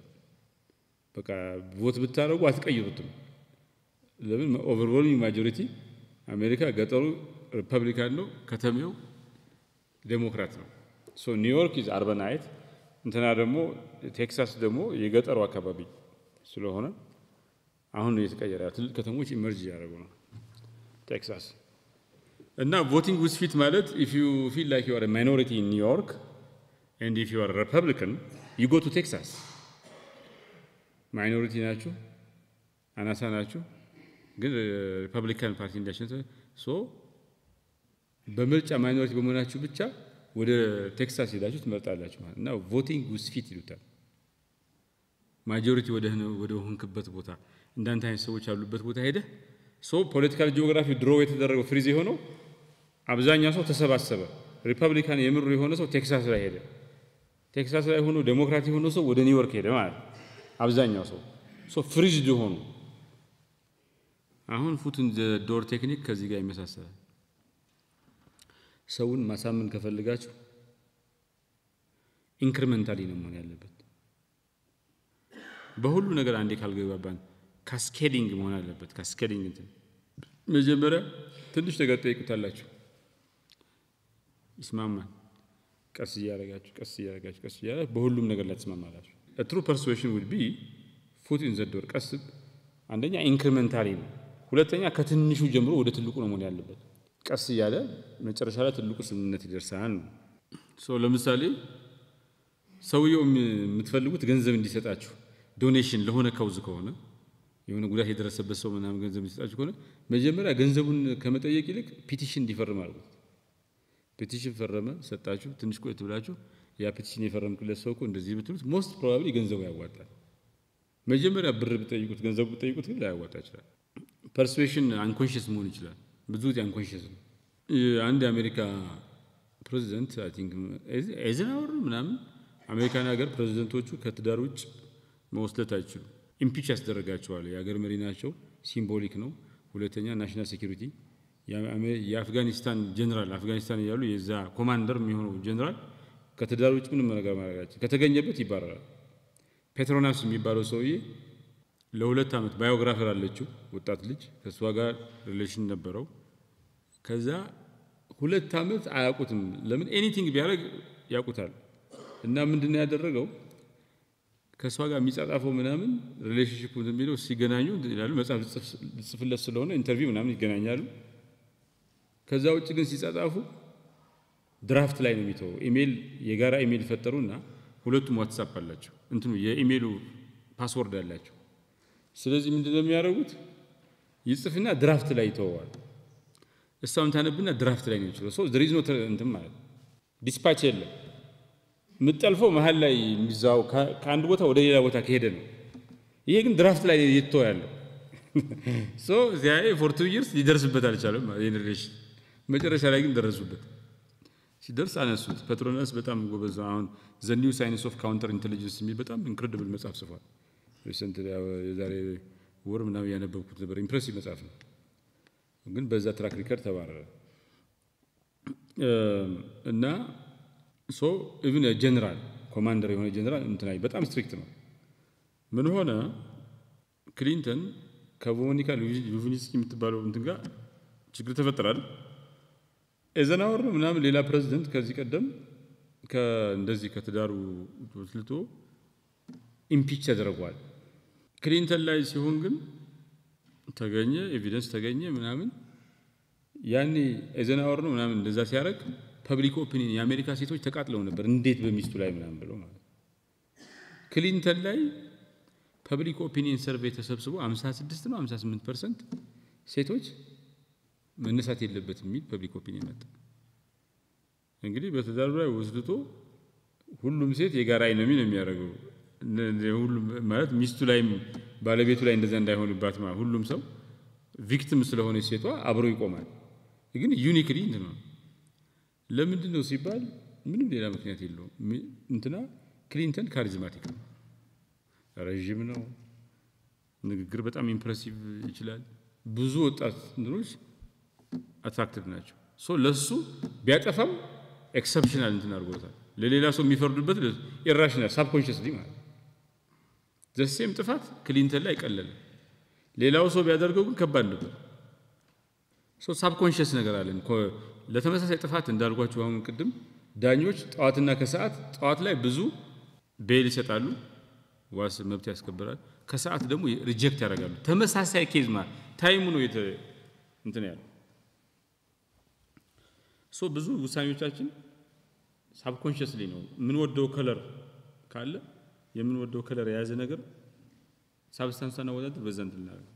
በቃ ቮት ብታረጉ አትቀይሩትም ለምን overwhelming majority አሜሪካ ገጠሩ ሪፐብሊካን ነው ከተሜው ዴሞክራት ነው ሶ ኒውዮርክ is urbanite እንትና ደግሞ ቴክሳስ ደግሞ የገጠሩ አካባቢ ስለሆነ አሁን እየተቀየረ ትልቅ ከተሞች ኢመርጅ ያደርጉ ነው ቴክሳስ እና voting with feet ማለት if you feel like you are a minority in New York and if you are a Republican you go to Texas minority ናችሁ አናሳ ናችሁ ግን ሪፐብሊካን ፓርቲ እንዳሸነፈ ሶ በምርጫ ማይኖሪቲ በመሆናችሁ ብቻ ወደ ቴክሳስ ሄዳችሁ ትመርጣላችሁ ማለት እና voting with feet ይሉታል ማጆሪቲ ወደ ሆንክበት ቦታ እንዳንተ አይነት ሰዎች ያሉበት ቦታ ሄደ ሶ ፖለቲካል ጂኦግራፊ ድሮ የተደረገው ፍሪዝ የሆነው አብዛኛው ሰው ተሰባሰበ ሪፐብሊካን የምሩ የሆነ ሰው ቴክሳስ ላይ ሄደ ቴክሳስ ላይ ሆኖ ዴሞክራት የሆነ ሰው ወደ ኒውዮርክ ሄደ ማለት አብዛኛው ሰው ሶ ፍሪዝ ሆኖ አሁን ፉትን ዶር ቴክኒክ ከዚህ ጋር ይመሳሰላል ሰውን ማሳመን ከፈልጋችሁ ኢንክሪመንታሊ ነው መሆን ያለበት በሁሉ ነገር አንዴ ካልገባባን ካስኬዲንግ መሆን አለበት ካስኬዲንግ እንትን መጀመሪያ ትንሽ ነገር ጠይቁታላችሁ ይስማማል ቀስ እያደረጋችሁ በሁሉም ነገር ላይ ተስማማላችሁ a true persuasion would be foot in the door ቀስ አንደኛ ኢንክሪመንታሊ ነው ሁለተኛ ከትንሹ ጀምሮ ወደ ትልቁ ነው መሆን ያለበት ቀስ እያለ መጨረሻ ላይ ትልቁ ስምምነት ይደርሳል ሶ ለምሳሌ ሰውየው የምትፈልጉት ገንዘብ እንዲሰጣችሁ ዶኔሽን ለሆነ ካውዝ ከሆነ የሆነ ጉዳት የደረሰበት ሰው ምናምን ገንዘብ እንዲሰጣችሁ ከሆነ መጀመሪያ ገንዘቡን ከመጠየቅ ይልቅ ፒቲሽን እንዲፈርም አድርጉት ፒቲሽን ፈረመ ሰጣችሁ ትንሽ ቆይት ብላችሁ ያ ፒቲሽን የፈረምክለት ሰው እኮ እንደዚህ ብትሉት ሞስት ፕሮባብሊ ገንዘቡ ያዋጣል መጀመሪያ ብር ብትጠይቁት ገንዘቡ ብትጠይቁት ግን ላያዋጣ ይችላል ፐርስዌሽን አንኮንሺየስ መሆን ይችላል ብዙ አንኮንሺየስ ነው አንድ አሜሪካ ፕሬዚደንት አይ ቲንክ ኤዝናወር ምናምን አሜሪካን ሀገር ፕሬዚደንቶቹ ከትዳር ውጭ መወስለት አይችሉም ኢምፒች ያስደረጋቸዋል የሀገር መሪ ናቸው ሲምቦሊክ ነው ሁለተኛ ናሽናል ሴኩሪቲ የአፍጋኒስታን ጀነራል አፍጋኒስታን ያሉ የዛ ኮማንደር የሚሆነው ጀነራል ከትዳር ውጭ ምንም ነገር ማድረጋቸው ከተገኘበት ይባረራል ፔትሮናስ የሚባለው ሰውዬ ለ2 አመት ባዮግራፈር አለችው ወጣት ልጅ ከሷ ጋር ሪሌሽን ነበረው ከዛ 2 አመት አያውቁትም ለምን ኤኒቲንግ ቢያደርግ ያውቁታል እና ምንድነው ያደረገው ከሷ ጋር የሚጻጻፈው ምናምን ሪሌሽንሺፕ እንደሚለው ሲገናኙ ይላሉ መጽሐፍ ጽፍለት ስለሆነ ኢንተርቪው ምናምን ይገናኛሉ ከዛ ውጭ ግን ሲጻጻፉ ድራፍት ላይ ነው የሚተው ኢሜል የጋራ ኢሜል ፈጠሩና ሁለቱም ዋትስአፕ አላቸው እንትኑ የኢሜሉ ፓስወርድ አላቸው ስለዚህ ምንድነው የሚያደርጉት ይጽፍና ድራፍት ላይ ይተዋል እሷም ታነብና ድራፍት ላይ ነው ይችላል ሶ there is no እንትን ማለት ዲስፓች የለም ምትጠልፈው መሃል ላይ የሚዛው ከአንድ ቦታ ወደ ሌላ ቦታ ከሄደ ነው ይሄ ግን ድራፍት ላይ ይተዋል ሶ ዚያይ for 2 years ሊደርስበት አልቻለም የኔሬሽን መጨረሻ ላይ ግን ደረሱበት ሲደርስ አነሱት። ፔትሮናስ በጣም ጎበዝ አሁን ዘ ኒው ሳይንስ ኦፍ ካውንተር ኢንተለጀንስ የሚል በጣም ኢንክሬዲብል መጽሐፍ ጽፏል። ሪሰንት የዛሬ ወር ምናምን ያነበብኩት ነበር። ኢምፕሬሲቭ መጽሐፍ ነው፣ ግን በዛ ትራክ ሪከርድ ተባረረ እና ሶ ኢቭን ጀነራል ኮማንደር የሆነ ጀነራል እንትናይ በጣም ስትሪክት ነው። ምን ሆነ ክሊንተን ከሞኒካ ሌዊንስኪ የምትባለው እንትን ጋር ችግር ተፈጠራል። ኤዘናወር ነው ምናምን ሌላ ፕሬዝዳንት ከዚህ ቀደም እንደዚህ ከትዳሩ ወስልቶ ኢምፒች ተደረጓል። ክሊንተን ላይ ሲሆን ግን ተገኘ ኤቪደንስ ተገኘ ምናምን ያኔ ኤዘናወር ነው ምናምን እንደዛ ሲያረግ ፐብሊክ ኦፒኒየን የአሜሪካ ሴቶች ተቃጥለው ነበር እንዴት በሚስቱ ላይ ምናምን ብለው ማለት ክሊንተን ላይ ፐብሊክ ኦፒኒየን ሰርቬይ ተሰብስቦ 56 ነው 58% ሴቶች መነሳት የለበትም የሚል ፐብሊክ ኦፒኒየን መጣ። እንግዲህ በትዳሩ ላይ ወስልቶ ሁሉም ሴት የጋራ አይነሚ ነው የሚያደርገው ሁሉም ማለት ሚስቱ ላይ ባለቤቱ ላይ እንደዛ እንዳይሆንባት ማለት ሁሉም ሰው ቪክቲም ስለሆነ ሴቷ አብሮ ይቆማል። ግን ዩኒክሊ ነው ለምንድን ነው ሲባል ምንም ሌላ ምክንያት የለውም። እንትና ክሊንተን ካሪዝማቲክ ነው፣ ረጅም ነው፣ ንግግር በጣም ኢምፕሬሲቭ ይችላል። ብዙ ወጣት እንትኖች አትራክቲቭ ናቸው። ሶ ለሱ ቢያጠፋም ኤክሰፕሽናል እንትን አድርጎታል። ለሌላ ሰው የሚፈርዱበት ኢራሽናል ሳብኮንሺየስሊ ማለት ዘሴም ጥፋት ክሊንተን ላይ ቀለለ። ሌላው ሰው ቢያደርገው ግን ከባድ ነበር። ሶ ሳብኮንሺየስ ነገር አለን ለተመሳሳይ ጥፋት እንዳልኳችሁ አሁን ቅድም ዳኞች ጠዋትና ከሰዓት ጠዋት ላይ ብዙ ቤል ይሰጣሉ፣ ዋስ መብት ያስከብራል። ከሰዓት ደግሞ ሪጀክት ያደርጋሉ። ተመሳሳይ ኬዝ ማለት ታይሙ ነው እንትን ያለው። ሶ ብዙ ውሳኔዎቻችን ሳብኮንሺየስሊ ነው። ምን ወደው ከለር ካለ የምን ወደው ከለር የያዘ ነገር ሳብስታንስና ወዳድ በዘንት እናደርግ።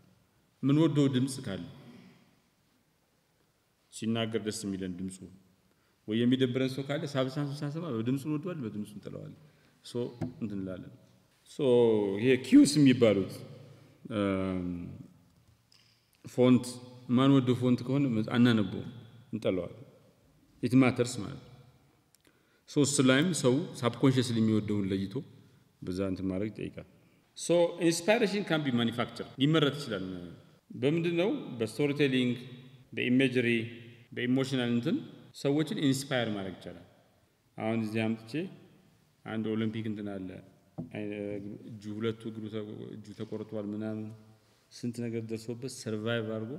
ምን ወደው ድምጽ ካለ ሲናገር ደስ የሚለን ድምጹ ወይ የሚደብረን ሰው ካለ ሳብስታንስ ሳሰማ በድምጹን ወደዋል በድምጹን ተለዋል። ሶ እንትን እንላለን። ሶ ይሄ ኪውስ የሚባሉት ፎንት ማን ወደው ፎንት ከሆነ አናነበው እንጠለዋል። ኢት ማተርስ ማለት ሶ ስላይም ሰው ሳብኮንሺየስሊ የሚወደውን ለይቶ በዛ እንትን ማድረግ ይጠይቃል። ሶ ኢንስፓይሬሽን ካን ቢ ማኒፋክቸር ሊመረት ይችላል። በምንድነው? በስቶሪ ቴሊንግ፣ በኢሜጀሪ፣ በኢሞሽናል እንትን ሰዎችን ኢንስፓየር ማድረግ ይችላል። አሁን እዚህ አምጥቼ አንድ ኦሊምፒክ እንትን አለ እጁ ሁለቱ እጁ ተቆርጧል ምናምን ስንት ነገር ደርሶበት ሰርቫይቭ አድርጎ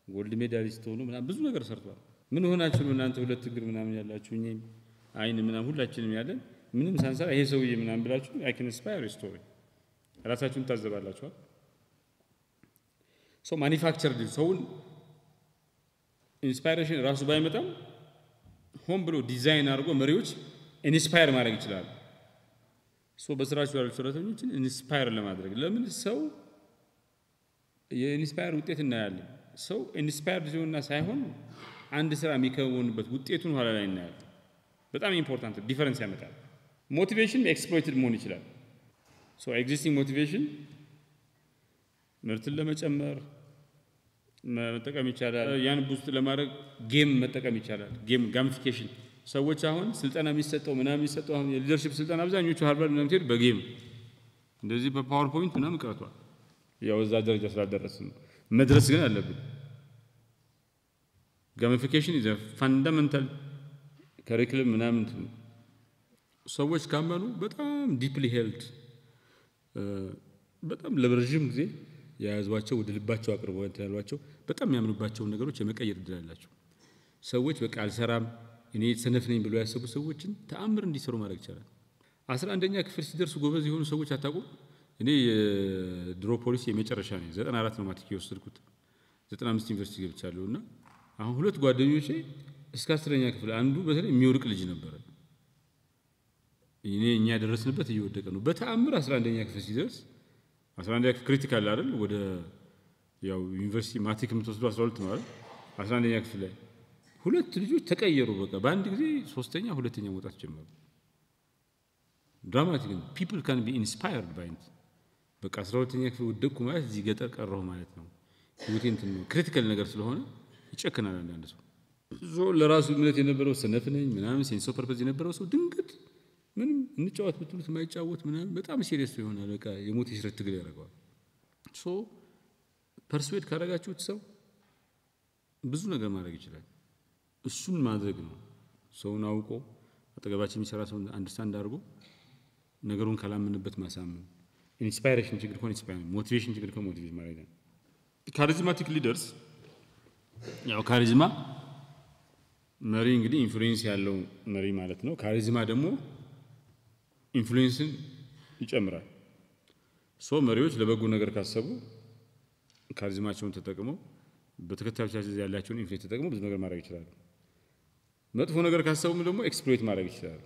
ጎልድ ሜዳሊስት ሆኖ ምናምን ብዙ ነገር ሰርቷል። ምን ሆናችሁ ነው እናንተ ሁለት እግር ምናምን ያላችሁ እኔ አይን ምናምን ሁላችንም ያለን ምንም ሳንሰራ ይሄ ሰውዬ ምናምን ብላችሁ አይ ካን ኢንስፓየር ስቶሪ ራሳችሁን ታዘባላችሁ። ሶ ማኒፋክቸር ሰውን ኢንስፓይሬሽን ራሱ ባይመጣም ሆም ብሎ ዲዛይን አድርጎ መሪዎች ኢንስፓየር ማድረግ ይችላሉ። ሶ በስራቸው ያሉ ሰራተኞችን ኢንስፓየር ለማድረግ ለምን ሰው የኢንስፓየር ውጤት እናያለን። ሰው ኢንስፓየርድ ሲሆንና ሳይሆን አንድ ስራ የሚከውንበት ውጤቱን ኋላ ላይ እናያለን። በጣም ኢምፖርታንት ዲፈረንስ ያመጣል። ሞቲቬሽን ኤክስፕሎይትድ መሆን ይችላል። ሶ ኤግዚስቲንግ ሞቲቬሽን ምርትን ለመጨመር መጠቀም ይቻላል። ያን ቡስት ለማድረግ ጌም መጠቀም ይቻላል። ጌም ጋሚፊኬሽን ሰዎች አሁን ስልጠና የሚሰጠው ምናምን የሚሰጠው አሁን የሊደርሺፕ ስልጠና አብዛኞቹ ሃርቫርድ ምናምን ትሄድ በጌም እንደዚህ በፓወርፖይንት ምናምን ቀርቷል። ያው እዛ ደረጃ ስላልደረስን መድረስ ግን አለብን። ጋሚፊኬሽን ኢዝ ፋንዳሜንታል ከሪኩለም ምናምን ሰዎች ካመኑ በጣም ዲፕሊ ሄልድ በጣም ለረጅም ጊዜ የያዟቸው ወደ ልባቸው አቅርበው ያሏቸው በጣም የሚያምኑባቸው ነገሮች የመቀየር እድል አላቸው። ሰዎች በቃ አልሰራም እኔ ሰነፍ ነኝ ብለው ያሰቡ ሰዎችን ተአምር እንዲሰሩ ማድረግ ይችላል። 11ኛ ክፍል ሲደርሱ ጎበዝ የሆኑ ሰዎች አታውቁም? እኔ ድሮ ፖሊሲ የመጨረሻ ነኝ 94 ነው ማትሪክ የወሰድኩት 95 ዩኒቨርሲቲ ገብቻለሁና አሁን ሁለት ጓደኞቼ እስከ 10ኛ ክፍል አንዱ በተለይ የሚወርቅ ልጅ ነበር። እኛ ያደረስንበት እየወደቀ ነው። በተአምር 11ኛ ክፍል ሲደርስ 11ኛ ክፍል ክሪቲካል አይደል ወደ ያው ዩኒቨርሲቲ ማትሪክ የምትወስዱ 12 ነው አይደል 11ኛ ክፍል ላይ ሁለት ልጆች ተቀየሩ። በቃ በአንድ ጊዜ ሶስተኛ ሁለተኛ መውጣት ጀመሩ። ድራማቲክ people can be inspired by it። በቃ 12ኛ ክፍል ወደቅኩ ማለት እዚህ ገጠር ቀረሁ ማለት ነው። ህይወቴ እንትን ነው ክሪቲካል ነገር ስለሆነ ይጨክናል አንዳንድ ሰው። ለራሱ እምነት የነበረው ሰነፍ ነኝ ምናምን ሴንስ ኦፍ ፐርፐዝ የነበረው ሰው ድንገት ምንም እንጫወት ብትሉት የማይጫወት ምናምን በጣም ሲሪየስ የሆነ በቃ የሞት የሽረት ትግል ያደርገዋል። ፐርስዌድ ካደረጋችሁት ሰው ብዙ ነገር ማድረግ ይችላል። እሱን ማድረግ ነው ሰውን አውቆ አጠገባችን የሚሰራ ሰው አንደርስታንድ አድርጎ ነገሩን ካላምንበት ማሳመን። ኢንስፓይሬሽን ችግር ከሆነ ኢንስፓይሬሽን፣ ሞቲቬሽን ችግር ከሆነ ሞቲቬት ማድረግ ነው። ካሪዝማቲክ ሊደርስ ያው ካሪዝማ መሪ እንግዲህ ኢንፍሉዌንስ ያለው መሪ ማለት ነው። ካሪዝማ ደግሞ ኢንፍሉዌንስን ይጨምራል። መሪዎች ለበጎ ነገር ካሰቡ ካሪዝማቸውን ተጠቅመው በተከታዮቻቸው ያላቸውን ኢንፍሉዌንስ ተጠቅመው ብዙ ነገር ማድረግ ይችላሉ። መጥፎ ነገር ካሰቡም ደግሞ ኤክስፕሎይት ማድረግ ይችላሉ።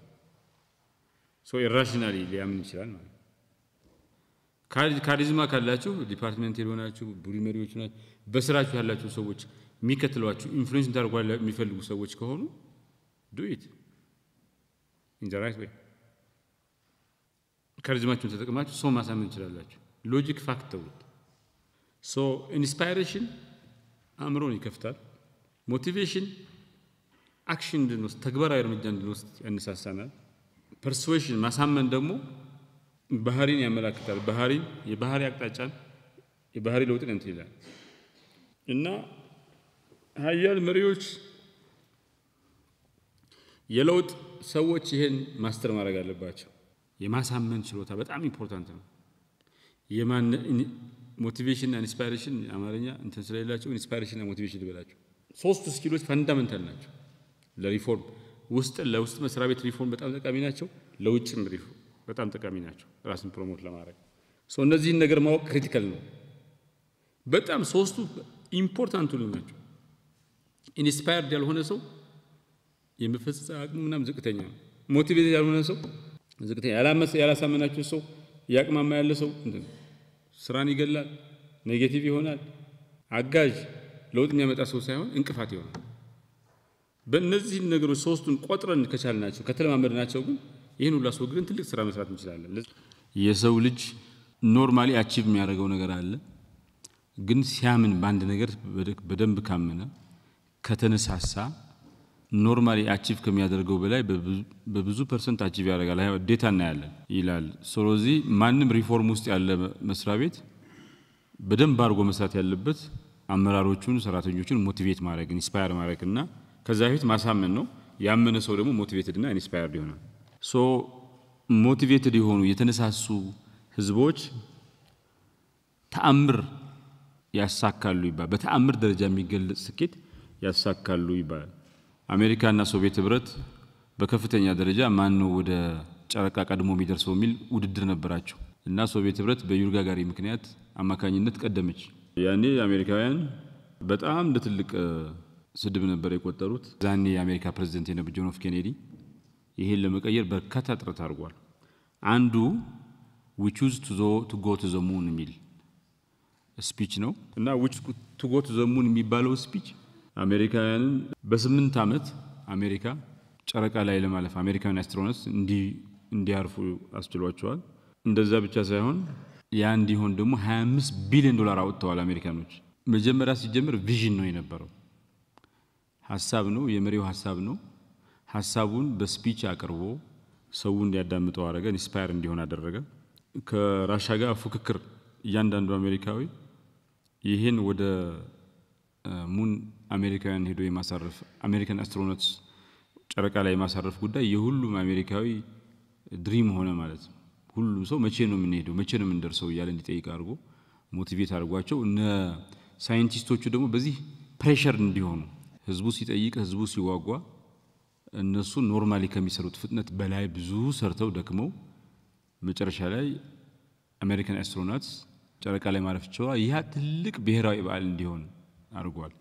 ኢራሽናሊ ሊያምን ይችላል ማለት ነው። ካሪዝማ ካላችሁ ዲፓርትመንት ሄዶናችሁ ቡሪ መሪዎች ናችሁ በስራችሁ ያላችሁ ሰዎች የሚከተሏችሁ ኢንፍሉዌንስ እንታርጓል የሚፈልጉ ሰዎች ከሆኑ ዱ ኢት ኢን ዘ ራይት ዌይ። ካሪዝማችሁን ተጠቅማችሁ ሰው ማሳመን ትችላላችሁ። ሎጂክ ፋክት ተውት። ኢንስፓይሬሽን አእምሮን ይከፍታል። ሞቲቬሽን አክሽን እንድንወስድ ተግባራዊ እርምጃ እንድንወስድ ያነሳሳናል። ፐርስዌሽን ማሳመን ደግሞ ባህሪን ያመላክታል። የባህሪ አቅጣጫን የባህሪ ለውጥን እንትን ይላል እና ሀያል መሪዎች የለውጥ ሰዎች ይሄን ማስተር ማድረግ አለባቸው። የማሳመን ችሎታ በጣም ኢምፖርታንት ነው። ሞቲቬሽን እና ኢንስፓይሬሽን አማርኛ እንትን ስለሌላቸው ኢንስፓይሬሽን እና ሞቲቬሽን ልበላቸው ሶስቱ ስኪሎች ፈንዳሜንታል ናቸው ለሪፎርም። ለውስጥ መስሪያ ቤት ሪፎርም በጣም ጠቃሚ ናቸው። ለውጭም ሪፎርም በጣም ጠቃሚ ናቸው ራስን ፕሮሞት ለማድረግ። እነዚህን ነገር ማወቅ ክሪቲካል ነው። በጣም ሶስቱ ኢምፖርታንት ናቸው። ኢንስፓየርድ ያልሆነ ሰው የመፈጸም አቅሙ ምናምን ዝቅተኛ ነው። ሞቲቬት ያልሆነ ሰው ዝቅተኛ፣ ያላሳመናችሁ ሰው ያቅማማ ያለ ሰው ስራን ይገላል፣ ኔጌቲቭ ይሆናል፣ አጋዥ ለውጥ የሚያመጣ ሰው ሳይሆን እንቅፋት ይሆናል። በእነዚህ ነገሮች ሶስቱን ቆጥረን ከቻልናቸው ከተለማመድናቸው ግን ይሄን ሁሉ አስወግደን ትልቅ ስራ መስራት እንችላለን። የሰው ልጅ ኖርማሊ አቺቭ የሚያደርገው ነገር አለ። ግን ሲያምን ባንድ ነገር በደንብ ካመነ ከተነሳሳ ኖርማሊ አቺቭ ከሚያደርገው በላይ በብዙ ፐርሰንት አቺቭ ያደርጋል። ዴታ እናያለን ይላል። ስለዚህ ማንም ሪፎርም ውስጥ ያለ መስሪያ ቤት በደንብ አድርጎ መስራት ያለበት አመራሮቹን ሰራተኞቹን ሞቲቬት ማድረግ ኢንስፓየር ማድረግና ከዛ በፊት ማሳመን ነው። ያመነ ሰው ደግሞ ሞቲቬትድ እና ኢንስፓየርድ ይሆናል። ሞቲቬትድ የሆኑ የተነሳሱ ህዝቦች ተአምር ያሳካሉ ይባላል። በተአምር ደረጃ የሚገለጽ ስኬት ያሳካሉ ይባላል። አሜሪካና ሶቪየት ህብረት በከፍተኛ ደረጃ ማን ነው ወደ ጨረቃ ቀድሞ የሚደርሰው የሚል ውድድር ነበራቸው እና ሶቪየት ህብረት በዩሪ ጋጋሪ ምክንያት አማካኝነት ቀደመች። ያኔ አሜሪካውያን በጣም ለትልቅ ስድብ ነበር የቆጠሩት። ዛኔ የአሜሪካ ፕሬዝዳንት የነበረው ጆን ኤፍ ኬኔዲ ይሄን ለመቀየር በርካታ ጥረት አድርጓል። አንዱ we choose to go to the moon የሚል ስፒች ነው እና which to go to the moon የሚባለው ስፒች አሜሪካውያንን በ8 ዓመት አሜሪካ ጨረቃ ላይ ለማለፍ አሜሪካን አስትሮኖትስ እንዲያርፉ አስችሏቸዋል። እንደዛ ብቻ ሳይሆን ያ እንዲሆን ደግሞ $25 ቢሊዮን አውጥተዋል አሜሪካኖች። መጀመሪያ ሲጀምር ቪዥን ነው የነበረው፣ ሐሳብ ነው፣ የመሪው ሐሳብ ነው። ሐሳቡን በስፒች አቅርቦ ሰው እንዲያዳምጠው አደረገ፣ ኢንስፓየር እንዲሆን አደረገ። ከራሻ ጋር ፉክክር እያንዳንዱ አሜሪካዊ ይሄን ወደ ሙን አሜሪካውያን ሄዶ የማሳረፍ አሜሪካን አስትሮኖትስ ጨረቃ ላይ የማሳረፍ ጉዳይ የሁሉም አሜሪካዊ ድሪም ሆነ ማለት ነው። ሁሉም ሰው መቼ ነው የምንሄደው መቼ ነው የምንደርሰው እያለ እንዲጠይቅ አድርጎ ሞቲቬት አድርጓቸው እነ ሳይንቲስቶቹ ደግሞ በዚህ ፕሬሸር እንዲሆኑ ህዝቡ ሲጠይቅ ህዝቡ ሲዋጓ እነሱ ኖርማሊ ከሚሰሩት ፍጥነት በላይ ብዙ ሰርተው ደክመው መጨረሻ ላይ አሜሪካን አስትሮናውትስ ጨረቃ ላይ ማረፍ ቻለው። ያ ትልቅ ብሔራዊ በዓል እንዲሆን አድርጓል።